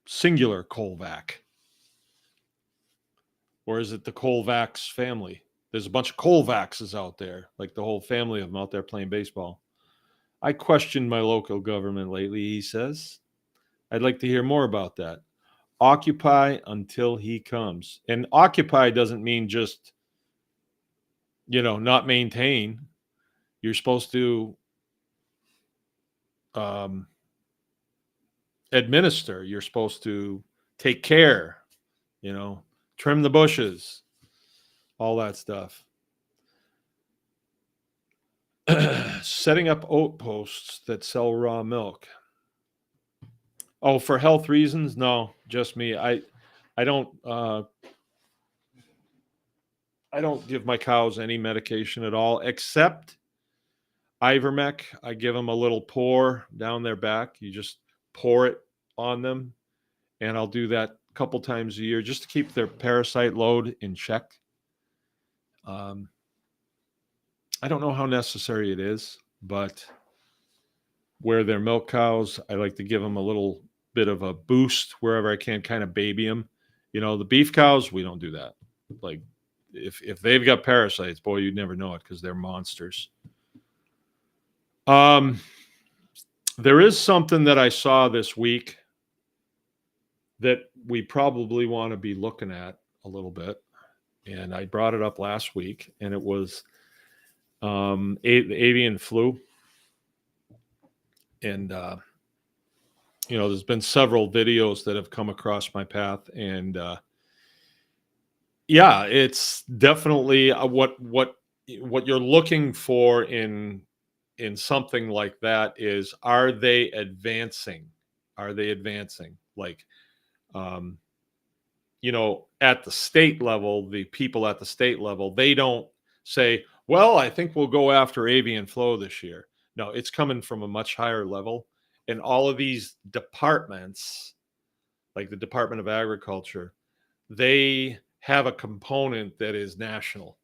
singular Kovac. Or is it the Kovacs family? There's a bunch of Colvaxes out there, like the whole family of them out there playing baseball. I questioned my local government lately, he says. I'd like to hear more about that. Occupy until he comes. And occupy doesn't mean just, not maintain. You're supposed to administer. You're supposed to take care, trim the bushes, all that stuff. Setting up oat posts that sell raw milk. Oh, for health reasons? No, just me. I don't give my cows any medication at all, except Ivermectin. I give them a little pour down their back. You just pour it on them, and I'll do that a couple times a year just to keep their parasite load in check. I don't know how necessary it is, but where they're milk cows, I like to give them a little bit of a boost wherever I can, kind of baby them. The beef cows, we don't do that. Like if they've got parasites, boy, you'd never know it because they're monsters. There is something that I saw this week that we probably want to be looking at a little bit. And I brought it up last week, and it was the avian flu. And, there's been several videos that have come across my path. And, yeah, it's definitely what you're looking for in something like that is, are they advancing? Are they advancing? Like, at the state level, the people at the state level, they don't say, well, I think we'll go after avian flu this year. No, it's coming from a much higher level. And all of these departments, like the Department of Agriculture, they have a component that is national,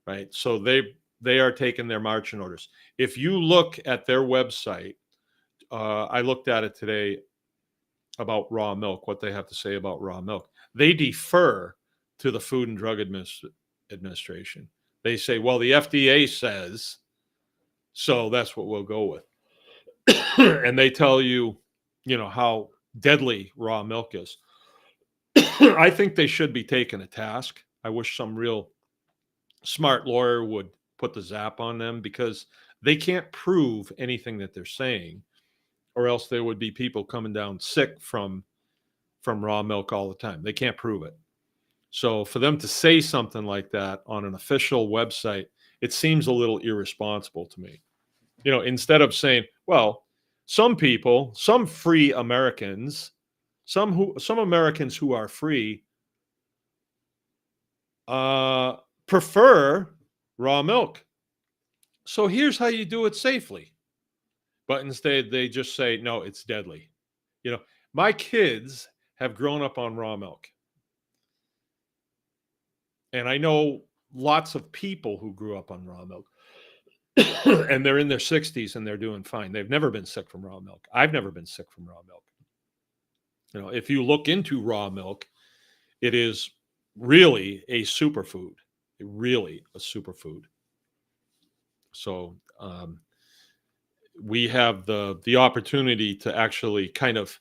right? So they are taking their marching orders. If you look at their website, I looked at it today about raw milk, what they have to say about raw milk. They defer to the Food and Drug Administration. They say, well, the FDA says, so that's what we'll go with. And they tell you, how deadly raw milk is. I think they should be taken to task. I wish some real smart lawyer would put the zap on them, because they can't prove anything that they're saying, or else there would be people coming down sick from raw milk all the time. They can't prove it. So for them to say something like that on an official website, it seems a little irresponsible to me. Instead of saying, well, some people, some free Americans, some Americans who are free prefer raw milk. So here's how you do it safely. But instead they just say, no, it's deadly. My kids have grown up on raw milk. And I know lots of people who grew up on raw milk. And they're in their 60s and they're doing fine. They've never been sick from raw milk. I've never been sick from raw milk. If you look into raw milk, it is really a superfood. Really a superfood. So we have the opportunity to actually kind of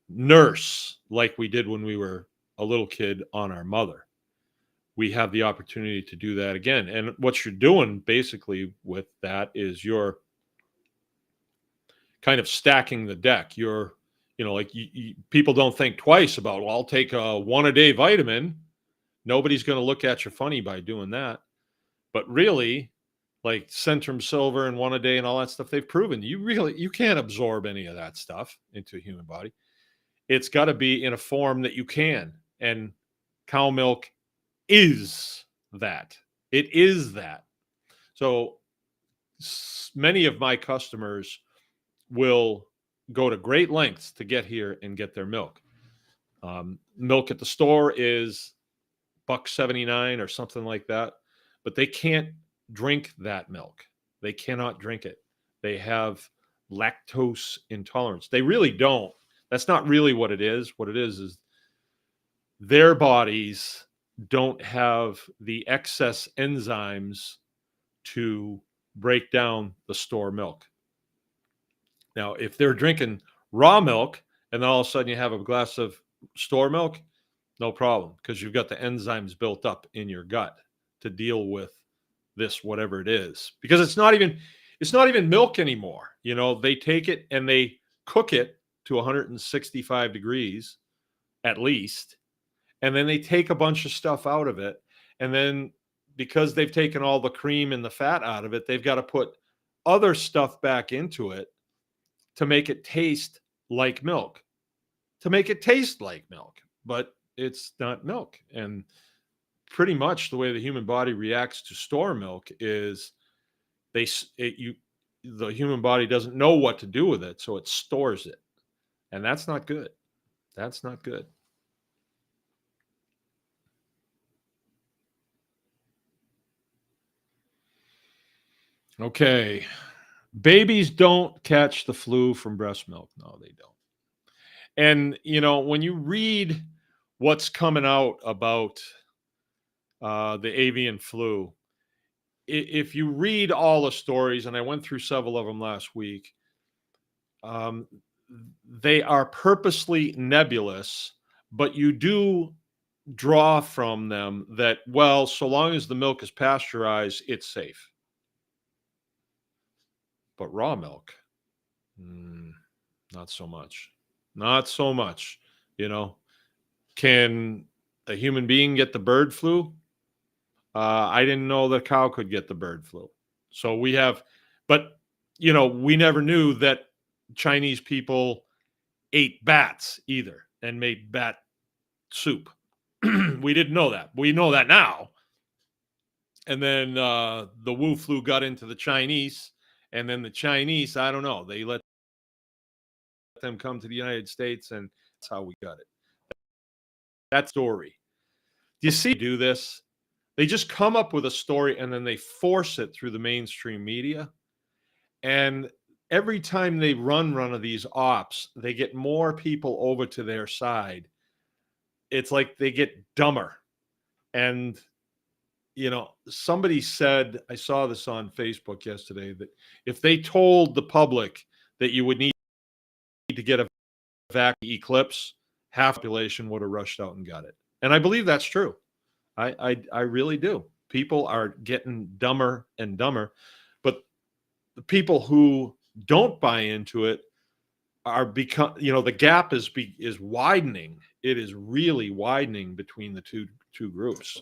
nurse like we did when we were a little kid on our mother. We have the opportunity to do that again. And what you're doing basically with that is you're kind of stacking the deck. You're, people don't think twice about, well, I'll take a 1-a-day vitamin. Nobody's going to look at you funny by doing that. But really, like Centrum Silver and 1-a-day and all that stuff, they've proven you can't absorb any of that stuff into a human body. It's got to be in a form that you can. And cow milk is that. It is that. So many of my customers will go to great lengths to get here and get their milk. Milk at the store is $1.79 or something like that, but they can't drink that milk. They cannot drink it. They have lactose intolerance. They really don't. That's not really what it is. What it is their bodies don't have the excess enzymes to break down the store milk. Now, if they're drinking raw milk and then all of a sudden you have a glass of store milk, no problem, because you've got the enzymes built up in your gut to deal with this, whatever it is. Because it's not even milk anymore. You know, they take it and they cook it to 165 degrees at least, and then they take a bunch of stuff out of it, and then because they've taken all the cream and the fat out of it, they've got to put other stuff back into it to make it taste like milk, but it's not milk. And pretty much the way the human body reacts to store milk is the human body doesn't know what to do with it, so it stores it, and that's not good. That's not good. Okay. Babies don't catch the flu from breast milk. No, they don't. And, you know, when you read what's coming out about the avian flu, if you read all the stories, and I went through several of them last week, um, they are purposely nebulous, but you do draw from them that, well, so long as the milk is pasteurized, it's safe. But raw milk, not so much. Not so much. You know, can a human being get the bird flu? I didn't know the cow could get the bird flu. So we have, but, you know, we never knew that Chinese people ate bats either and made bat soup. We didn't know that. We know that now. And then the Wu flu got into the Chinese, and then the Chinese, I don't know, they let them come to the United States, and that's how we got it. That story. Do you see do this? They just come up with a story and then they force it through the mainstream media. And every time they run one of these ops, they get more people over to their side. It's like they get dumber. And, you know, somebody said, I saw this on Facebook yesterday, that if they told the public that you would need to get a vacuum eclipse, half the population would have rushed out and got it. And I believe that's true. I really do. People are getting dumber and dumber, but the people who don't buy into it are the gap is widening. It is really widening between the two groups.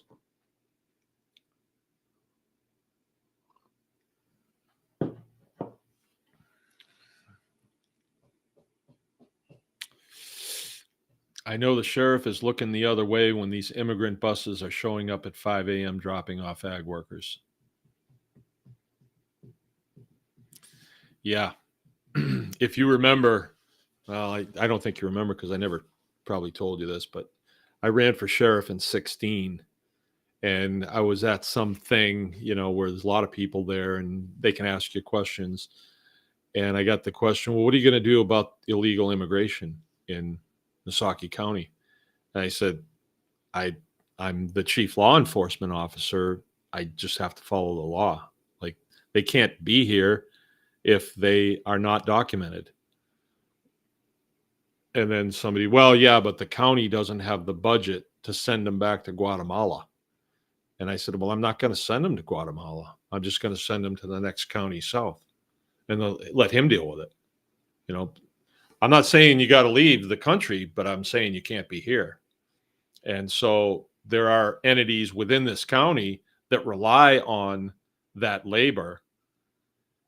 I know the sheriff is looking the other way when these immigrant buses are showing up at 5 a.m. dropping off ag workers. Yeah. If you remember, well, I don't think you remember because I never probably told you this, but I ran for sheriff in 2016, and I was at something, you know, where there's a lot of people there and they can ask you questions. And I got the question, well, what are you going to do about illegal immigration in Missaukee County? And I said, I'm the chief law enforcement officer. I just have to follow the law. Like, they can't be here if they are not documented. And then somebody, well, yeah, but the county doesn't have the budget to send them back to Guatemala. And I said, well, I'm not going to send them to Guatemala. I'm just going to send them to the next county south and let him deal with it. You know, I'm not saying you got to leave the country, but I'm saying you can't be here. And so there are entities within this county that rely on that labor.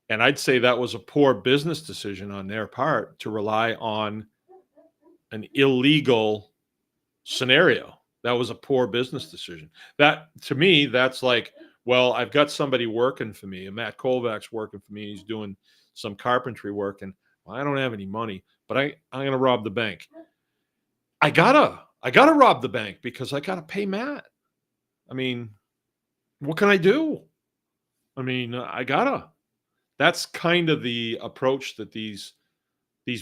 And I'd say that was a poor business decision on their part to rely on an illegal scenario. That was a poor business decision. That, to me, that's like, well, I've got somebody working for me, and Matt Kovacs working for me. He's doing some carpentry work, and well, I don't have any money, but I'm going to rob the bank. I gotta rob the bank because I gotta pay Matt. I mean, what can I do? I mean, I gotta. That's kind of the approach that these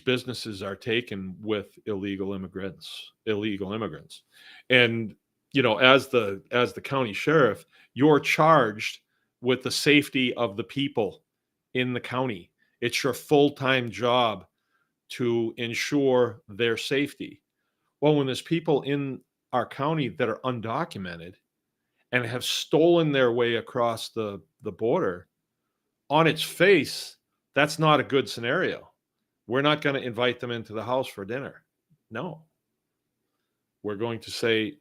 businesses are taking with illegal immigrants. And, as the county sheriff, you're charged with the safety of the people in the county. It's your full-time job to ensure their safety. Well, when there's people in our county that are undocumented and have stolen their way across the border, on its face, that's not a good scenario. We're not going to invite them into the house for dinner. No. We're going to say,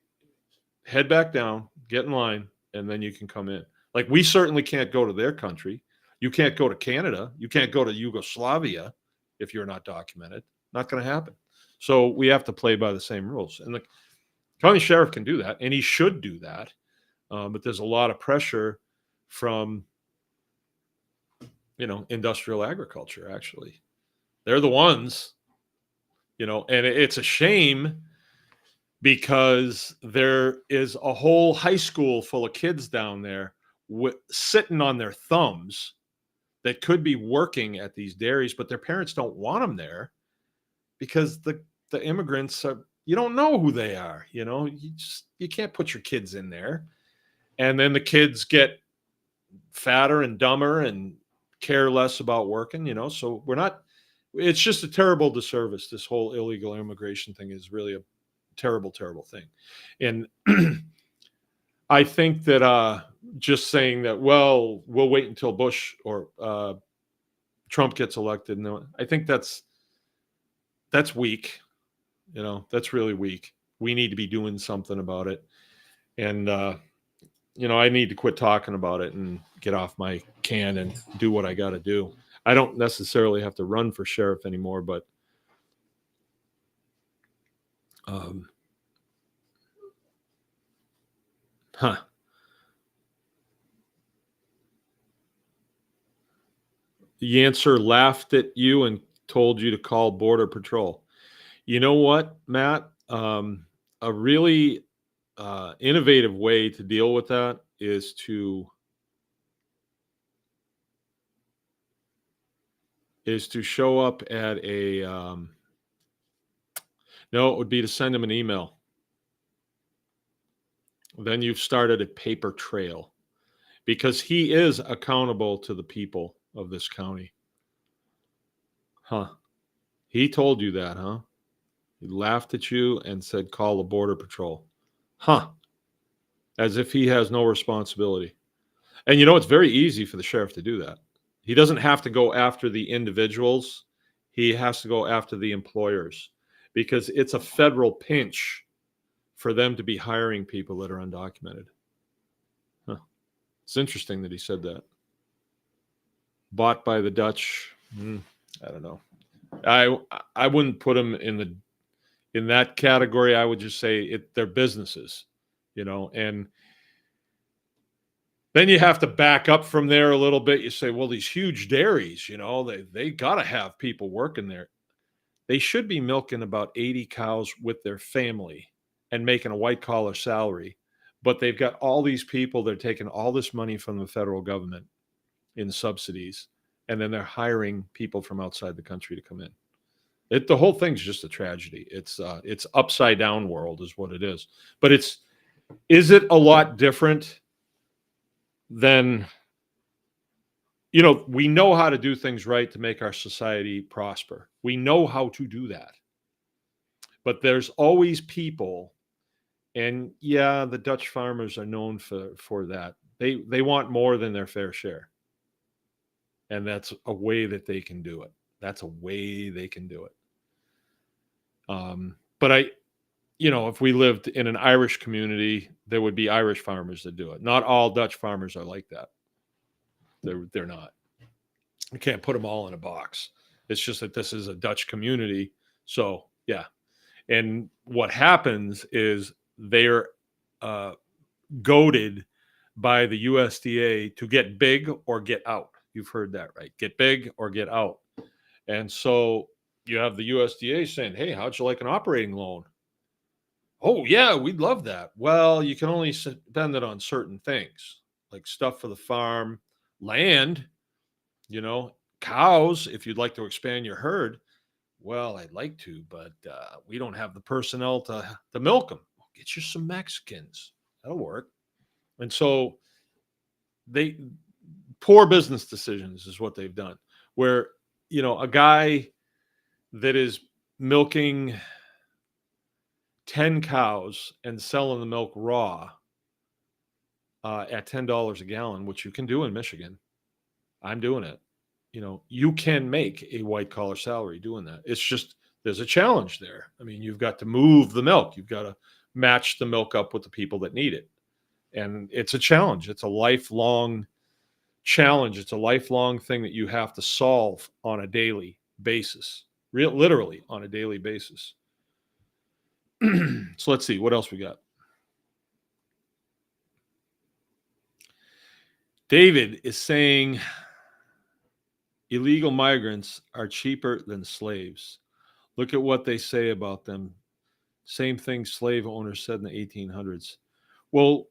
head back down, get in line, and then you can come in. Like, we certainly can't go to their country. You can't go to Canada. You can't go to Yugoslavia if you're not documented. Not going to happen. So we have to play by the same rules. And the county sheriff can do that, and he should do that. But there's a lot of pressure from, industrial agriculture, actually. They're the ones, and it's a shame because there is a whole high school full of kids down there sitting on their thumbs that could be working at these dairies, but their parents don't want them there because the immigrants you don't know who they are. You can't put your kids in there. And then the kids get fatter and dumber and care less about working, so it's just a terrible disservice. This whole illegal immigration thing is really a terrible, terrible thing. And I think that just saying that, well, we'll wait until Bush or Trump gets elected, no, I think that's weak. That's really weak. We need to be doing something about it. And, I need to quit talking about it and get off my can and do what I got to do. I don't necessarily have to run for sheriff anymore, but The answer laughed at you and told you to call Border Patrol. You know what, Matt? A really innovative way to deal with that is to show up at a no, it would be to send him an email. Then you've started a paper trail because he is accountable to the people of this county. He told you that, huh? He laughed at you and said, call the Border Patrol. As if he has no responsibility. And it's very easy for the sheriff to do that. He doesn't have to go after the individuals. He has to go after the employers because it's a federal pinch for them to be hiring people that are undocumented. It's interesting that he said that. Bought by the Dutch. I don't know. I wouldn't put them in that category. I would just say they're businesses, and then you have to back up from there a little bit. You say, well, these huge dairies, they got to have people working there. They should be milking about 80 cows with their family and making a white collar salary. But they've got all these people. They're taking all this money from the federal government in subsidies. And then they're hiring people from outside the country to come in. The whole thing's just a tragedy. It's upside down world is what it is. But is it a lot different than, we know how to do things right to make our society prosper. We know how to do that. But there's always people, and the Dutch farmers are known for that. They want more than their fair share. And that's a way that they can do it. That's a way they can do it. But if we lived in an Irish community, there would be Irish farmers that do it. Not all Dutch farmers are like that. They're not. You can't put them all in a box. It's just that this is a Dutch community. So, yeah. And what happens is they're goaded by the USDA to get big or get out. You've heard that, right? Get big or get out. And so you have the USDA saying, hey, how'd you like an operating loan? Oh, yeah, we'd love that. Well, you can only spend it on certain things, like stuff for the farm, land, cows, if you'd like to expand your herd. Well, I'd like to, but we don't have the personnel to milk them. Get you some Mexicans. That'll work. And so they poor business decisions is what they've done. Where, a guy that is milking 10 cows and selling the milk raw at $10 a gallon, which you can do in Michigan. I'm doing it. You can make a white collar salary doing that. It's just, there's a challenge there. I mean, you've got to move the milk. You've got to match the milk up with the people that need it. And it's a challenge. It's a lifelong challenge. It's a lifelong thing that you have to solve on a daily basis, literally on a daily basis. So let's see what else we got. David is saying illegal migrants are cheaper than slaves. Look at what they say about them. Same thing slave owners said in the 1800s. Well,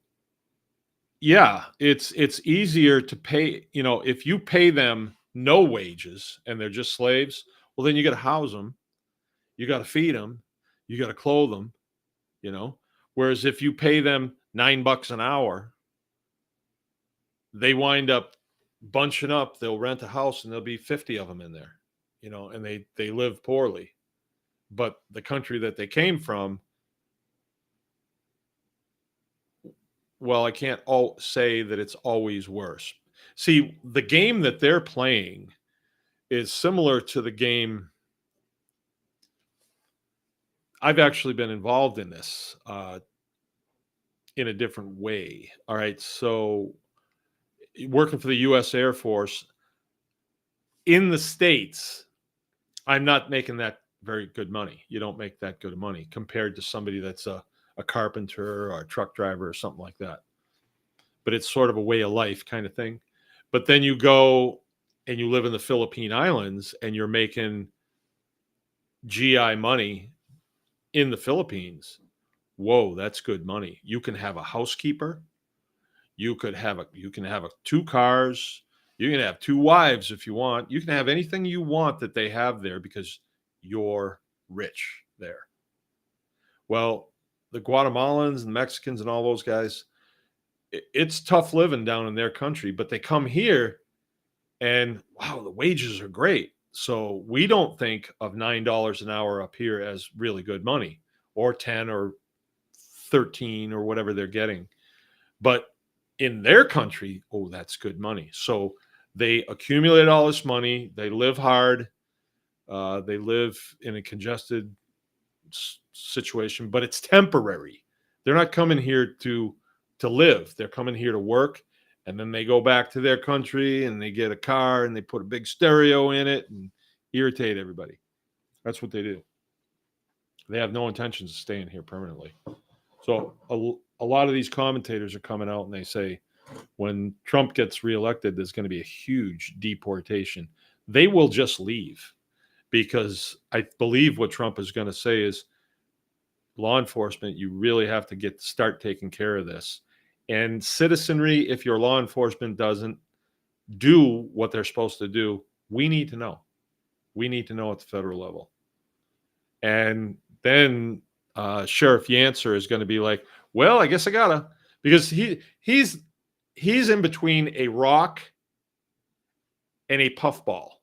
yeah, it's easier to pay, if you pay them no wages and they're just slaves, well, then you got to house them, you got to feed them, you got to clothe them, Whereas if you pay them $9 an hour, they wind up bunching up. They'll rent a house and there'll be 50 of them in there, and they live poorly. But the country that they came from, well, I can't say that it's always worse. See, the game that they're playing is similar to the game. I've actually been involved in this in a different way. All right. So working for the U.S. Air Force in the States, I'm not making that very good money. You don't make that good of money compared to somebody that's a carpenter or a truck driver or something like that. But it's sort of a way of life kind of thing. But then you go and you live in the Philippine Islands and you're making GI money in the Philippines. Whoa, that's good money. You can have a housekeeper. You can have 2 cars. You can have 2 wives if you want. You can have anything you want that they have there because you're rich there. Well, the Guatemalans and Mexicans and all those guys, it's tough living down in their country, but they come here and wow, the wages are great. So we don't think of $9 an hour up here as really good money, or 10 or 13 or whatever they're getting. But in their country, oh, that's good money. So they accumulate all this money. They live hard. They live in a congested situation, but it's temporary. They're not coming here to live. They're coming here to work, and then they go back to their country and they get a car and they put a big stereo in it and irritate everybody. That's what they do. They have no intentions of staying here permanently. So a lot of these commentators are coming out and they say when Trump gets reelected, there's going to be a huge deportation. They will just leave, because I believe what Trump is going to say is, law enforcement, you really have to start taking care of this. And citizenry, if your law enforcement doesn't do what they're supposed to do, we need to know. We need to know at the federal level. And then Sheriff Yancer is going to be like, well, I guess I gotta, because he's in between a rock and a puffball.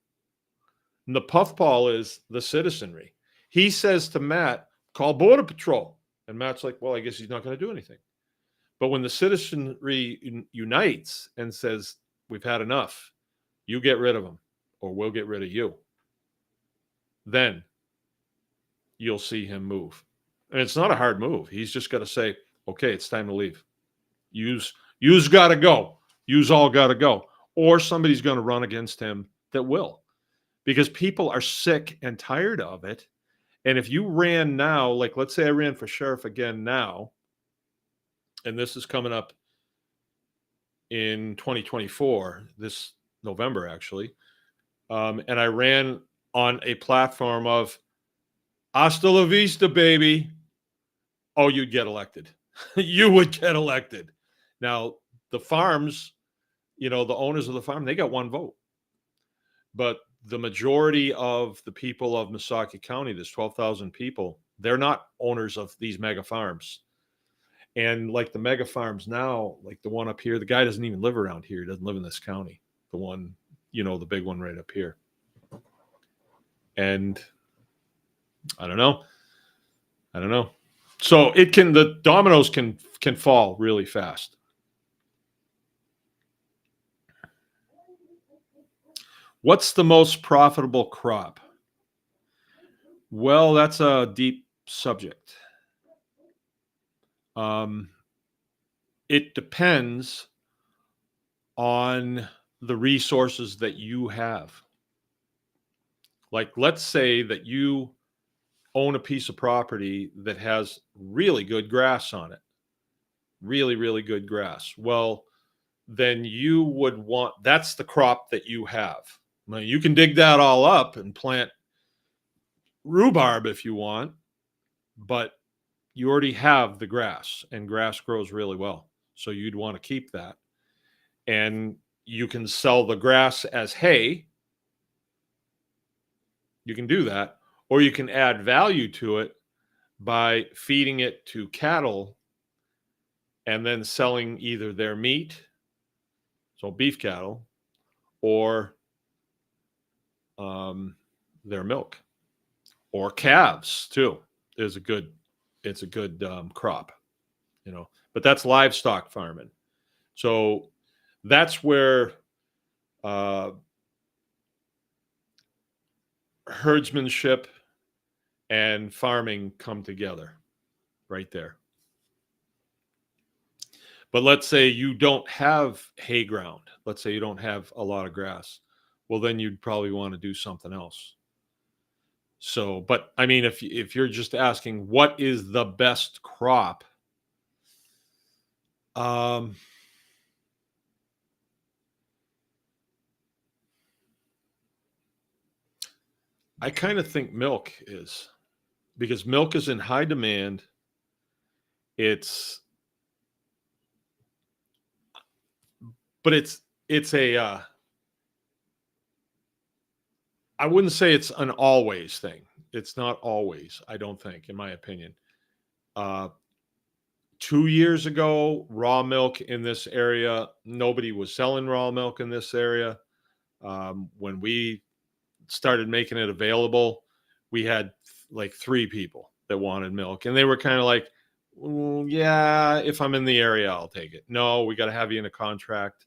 And the puffball is the citizenry. He says to Matt, call Border Patrol. And Matt's like, well, I guess he's not going to do anything. But when the citizenry unites and says, we've had enough, you get rid of them or we'll get rid of you, then you'll see him move. And it's not a hard move. He's just got to say, okay, it's time to leave. You's got to go. You's all got to go. Or somebody's going to run against him that will. Because people are sick and tired of it. And if you ran now, like let's say I ran for sheriff again now, and this is coming up in 2024, this November actually, and I ran on a platform of hasta la vista, baby. Oh, you'd get elected. You would get elected. Now, the farms, the owners of the farm, they got 1 vote. But the majority of the people of Missaukee County, there's 12,000 people, they're not owners of these mega farms. And like the mega farms now, like the one up here, the guy doesn't even live around here. He doesn't live in this county. The one, the big one right up here. And I don't know. So the dominoes can fall really fast. What's the most profitable crop? Well, that's a deep subject. It depends on the resources that you have. Like, let's say that you own a piece of property that has really good grass on it. Really, really good grass. Well, then you would want, that's the crop that you have. Now, you can dig that all up and plant rhubarb if you want, but you already have the grass, and grass grows really well. So you'd want to keep that. And you can sell the grass as hay. You can do that. Or you can add value to it by feeding it to cattle and then selling either their meat, so beef cattle, or their milk, or calves too. It's a good crop, but that's livestock farming. So that's where herdsmanship and farming come together right there. But let's say you don't have hay ground. Let's say you don't have a lot of grass. Well, then you'd probably want to do something else. So, but I mean, if you're just asking what is the best crop, I kind of think milk is, because milk is in high demand. But it's a I wouldn't say it's an always thing. It's not always, I don't think, in my opinion. 2 years ago, raw milk in this area, nobody was selling raw milk in this area. When we started making it available, we had like 3 people that wanted milk, and they were kind of like, yeah, if I'm in the area, I'll take it. No, we got to have you in a contract.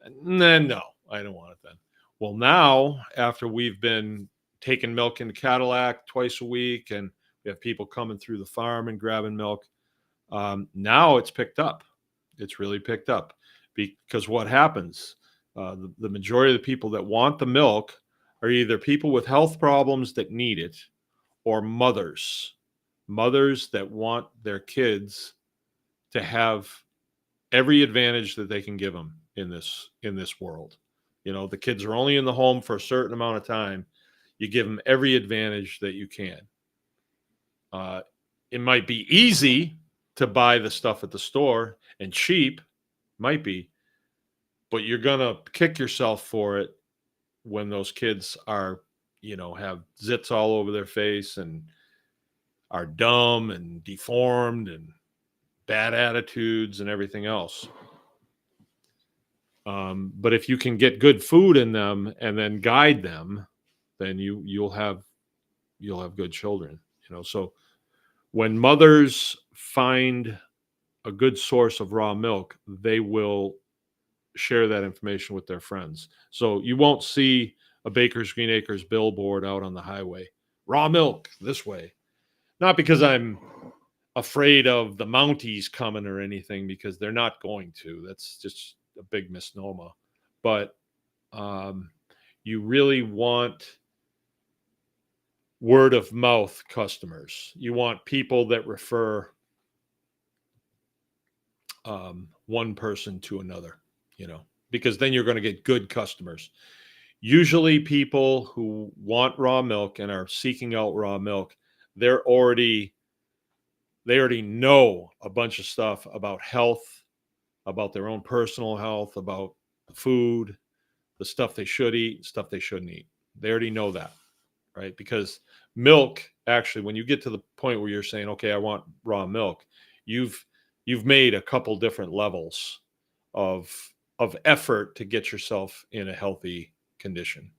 And then, no, I don't want it then. Well, now, after we've been taking milk into Cadillac twice a week, and we have people coming through the farm and grabbing milk, now it's picked up. It's really picked up, because what happens, the majority of the people that want the milk are either people with health problems that need it, or mothers that want their kids to have every advantage that they can give them in this world. The kids are only in the home for a certain amount of time. You give them every advantage that you can. It might be easy to buy the stuff at the store, and cheap, might be, but you're gonna kick yourself for it when those kids are, have zits all over their face and are dumb and deformed and bad attitudes and everything else. But if you can get good food in them and then guide them, then you'll have good children. So when mothers find a good source of raw milk, they will share that information with their friends. So you won't see a Baker's Green Acres billboard out on the highway, raw milk this way. Not because I'm afraid of the Mounties coming or anything, because they're not going to. That's just a big misnomer. But you really want word of mouth customers. You want people that refer one person to another, because then you're going to get good customers. Usually people who want raw milk and are seeking out raw milk, they already know a bunch of stuff about health, about their own personal health, about the food, the stuff they should eat, stuff they shouldn't eat. They already know that, right? Because milk, actually, when you get to the point where you're saying, okay, I want raw milk, you've you've made a couple different levels of effort to get yourself in a healthy condition.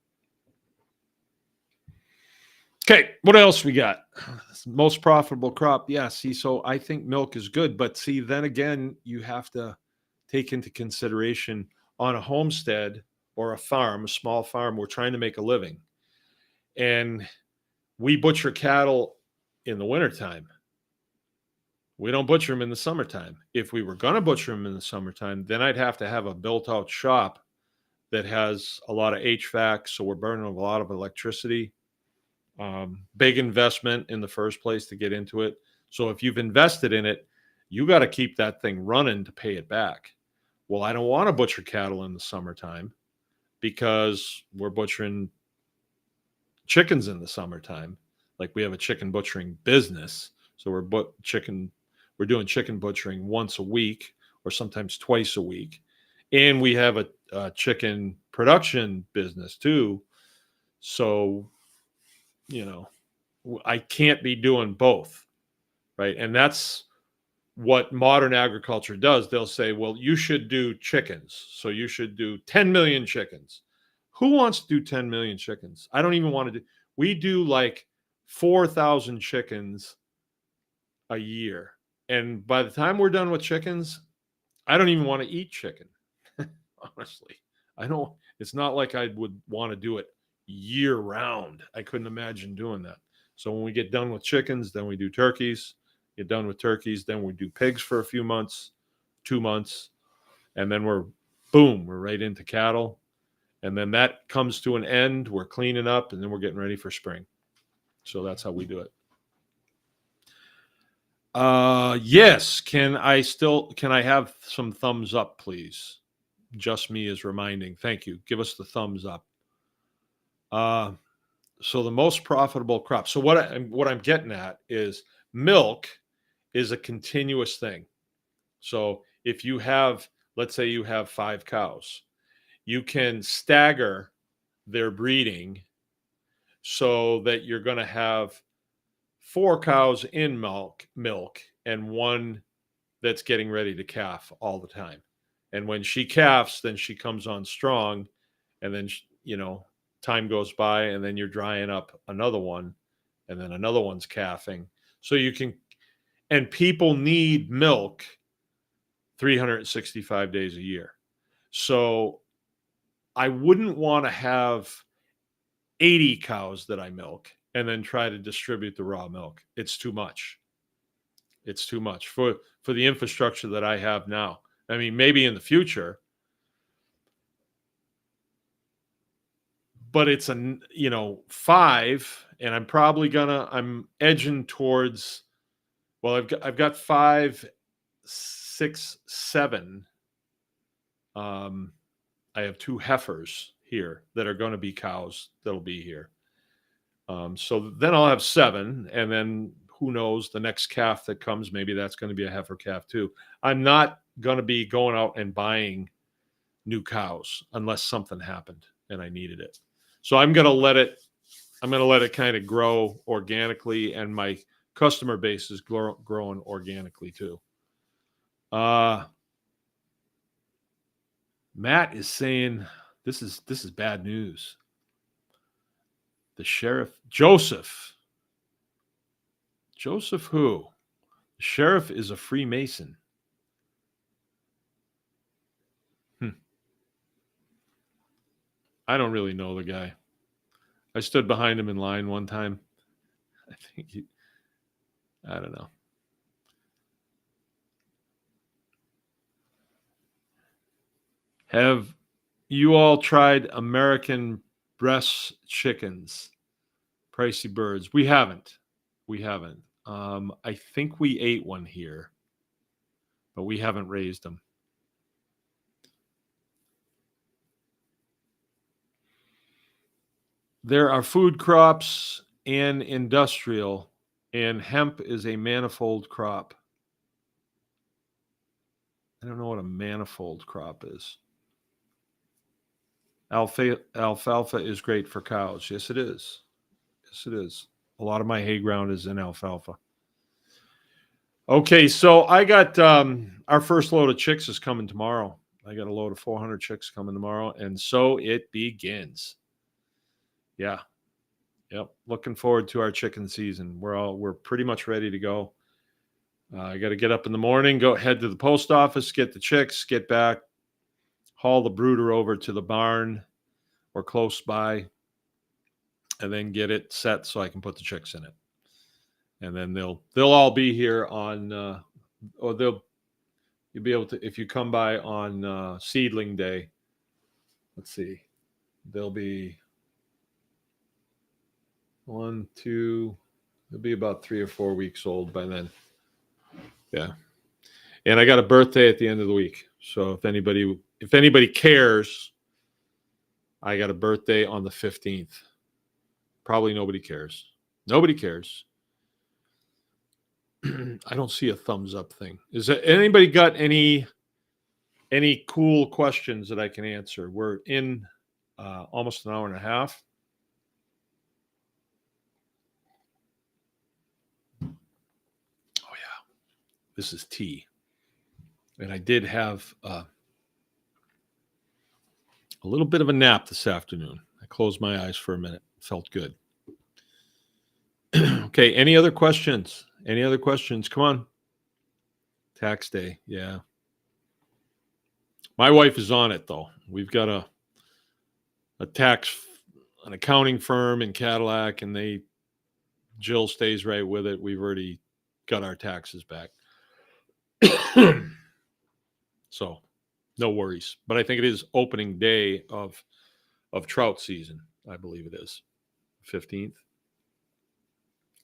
Okay, what else we got? Most profitable crop. Yeah, see, so I think milk is good, but see, then again, you have to take into consideration on a homestead or a farm, a small farm, we're trying to make a living. And we butcher cattle in the wintertime. We don't butcher them in the summertime. If we were going to butcher them in the summertime, then I'd have to have a built out shop that has a lot of HVAC. So we're burning a lot of electricity. Big investment in the first place to get into it. So if you've invested in it, you got to keep that thing running to pay it back. Well, I don't want to butcher cattle in the summertime because we're butchering chickens in the summertime. Like we have a chicken butchering business. So we're doing chicken butchering once a week or sometimes twice a week. And we have a chicken production business too. So, I can't be doing both, right? And that's what modern agriculture does. They'll say, well, you should do chickens. So you should do 10 million chickens. Who wants to do 10 million chickens? I don't even want to do. We do like 4,000 chickens a year. And by the time we're done with chickens, I don't even want to eat chicken. Honestly, I don't. It's not like I would want to do it year round. I couldn't imagine doing that. So when we get done with chickens, then we do turkeys. Get done with turkeys, then we do pigs for a few months, 2 months, and then we're right into cattle. And then that comes to an end. We're cleaning up, and then we're getting ready for spring. So that's how we do it. Yes. Can I have some thumbs up, please? Just me is reminding. Thank you. Give us the thumbs up. So the most profitable crop. So what I'm getting at is milk is a continuous thing. So if you have, let's say you have 5 cows, you can stagger their breeding so that you're going to have 4 cows in milk and 1 that's getting ready to calf all the time. And when she calves, then she comes on strong, and then, time goes by, and then you're drying up another one, and then another one's calving. So you can, and people need milk 365 days a year. So I wouldn't want to have 80 cows that I milk and then try to distribute the raw milk. It's too much. It's too much for the infrastructure that I have now. I mean, maybe in the future, but it's 5, and I'm edging towards, well, I've got 5, 6, 7. I have 2 heifers here that are going to be cows that'll be here. So then I'll have 7, and then who knows, the next calf that comes, maybe that's going to be a heifer calf too. I'm not going to be going out and buying new cows unless something happened and I needed it. So I'm going to let it kind of grow organically, and my customer base is growing organically too. Matt is saying this is bad news. The sheriff, Joseph who? The sheriff is a Freemason. I don't really know the guy. I stood behind him in line one time. I don't know. Have you all tried American breast chickens? Pricey birds. We haven't. I think we ate one here, but we haven't raised them. There are food crops and industrial, and hemp is a manifold crop. I don't know what a manifold crop is. Alfalfa is great for cows. Yes, it is. A lot of my hay ground is in alfalfa. Okay, so I got our first load of chicks is coming tomorrow. I got a load of 400 chicks coming tomorrow, and so it begins. Yeah. Yep. Looking forward to our chicken season. We're pretty much ready to go. I got to get up in the morning, go head to the post office, get the chicks, get back, haul the brooder over to the barn or close by, and then get it set so I can put the chicks in it. And then they'll all be here on or you'll be able to, if you come by on Seedling Day. Let's see, they'll be they'll be about 3 or 4 weeks old by then. Yeah. And I got a birthday at the end of the week. So if anybody cares, I got a birthday on the 15th. Probably nobody cares. Nobody cares. I don't see a thumbs up thing. Is there anybody got any cool questions that I can answer? We're in almost an hour and a half. Oh yeah, this is tea, and I did have a little bit of a nap this afternoon. I closed my eyes for a minute. Felt good. Okay, any other questions? Any other questions? Come on. Tax day, yeah. My wife is on it though. We've got an accounting firm in Cadillac, and Jill stays right with it. We've already got our taxes back. So no worries. But I think it is opening day of trout season. I believe it is 15th,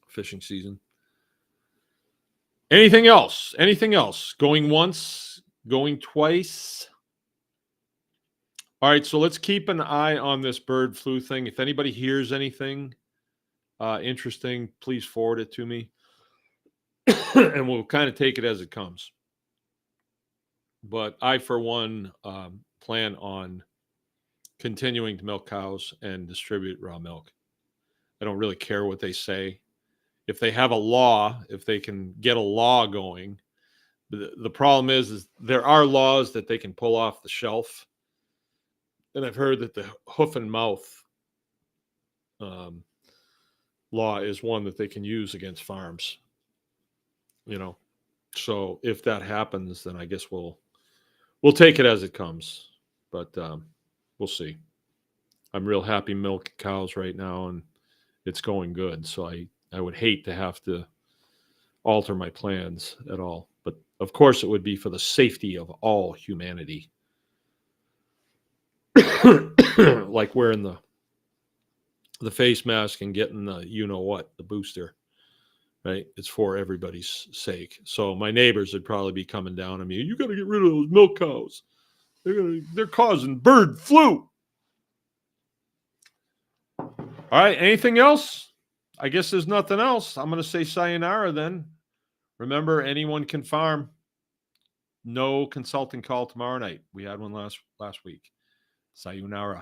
fishing season. Anything else? Anything else? Going once, going twice. All right, so let's keep an eye on this bird flu thing. If anybody hears anything interesting, please forward it to me. And we'll kind of take it as it comes. But I, for one, plan on continuing to milk cows and distribute raw milk. I don't really care what they say. If they have a law, if they can get a law going, the problem is there are laws that they can pull off the shelf. And I've heard that the hoof and mouth law is one that they can use against farms. So if that happens, then I guess we'll take it as it comes. But we'll see. I'm real happy milking cows right now, and it's going good. So I would hate to have to alter my plans at all. But of course, it would be for the safety of all humanity. Like wearing the face mask and getting the booster, right? It's for everybody's sake. So my neighbors would probably be coming down on me. You got to get rid of those milk cows. They're causing bird flu. All right. Anything else? I guess there's nothing else. I'm going to say sayonara then. Remember, anyone can farm. No consulting call tomorrow night. We had one last week. Sayonara.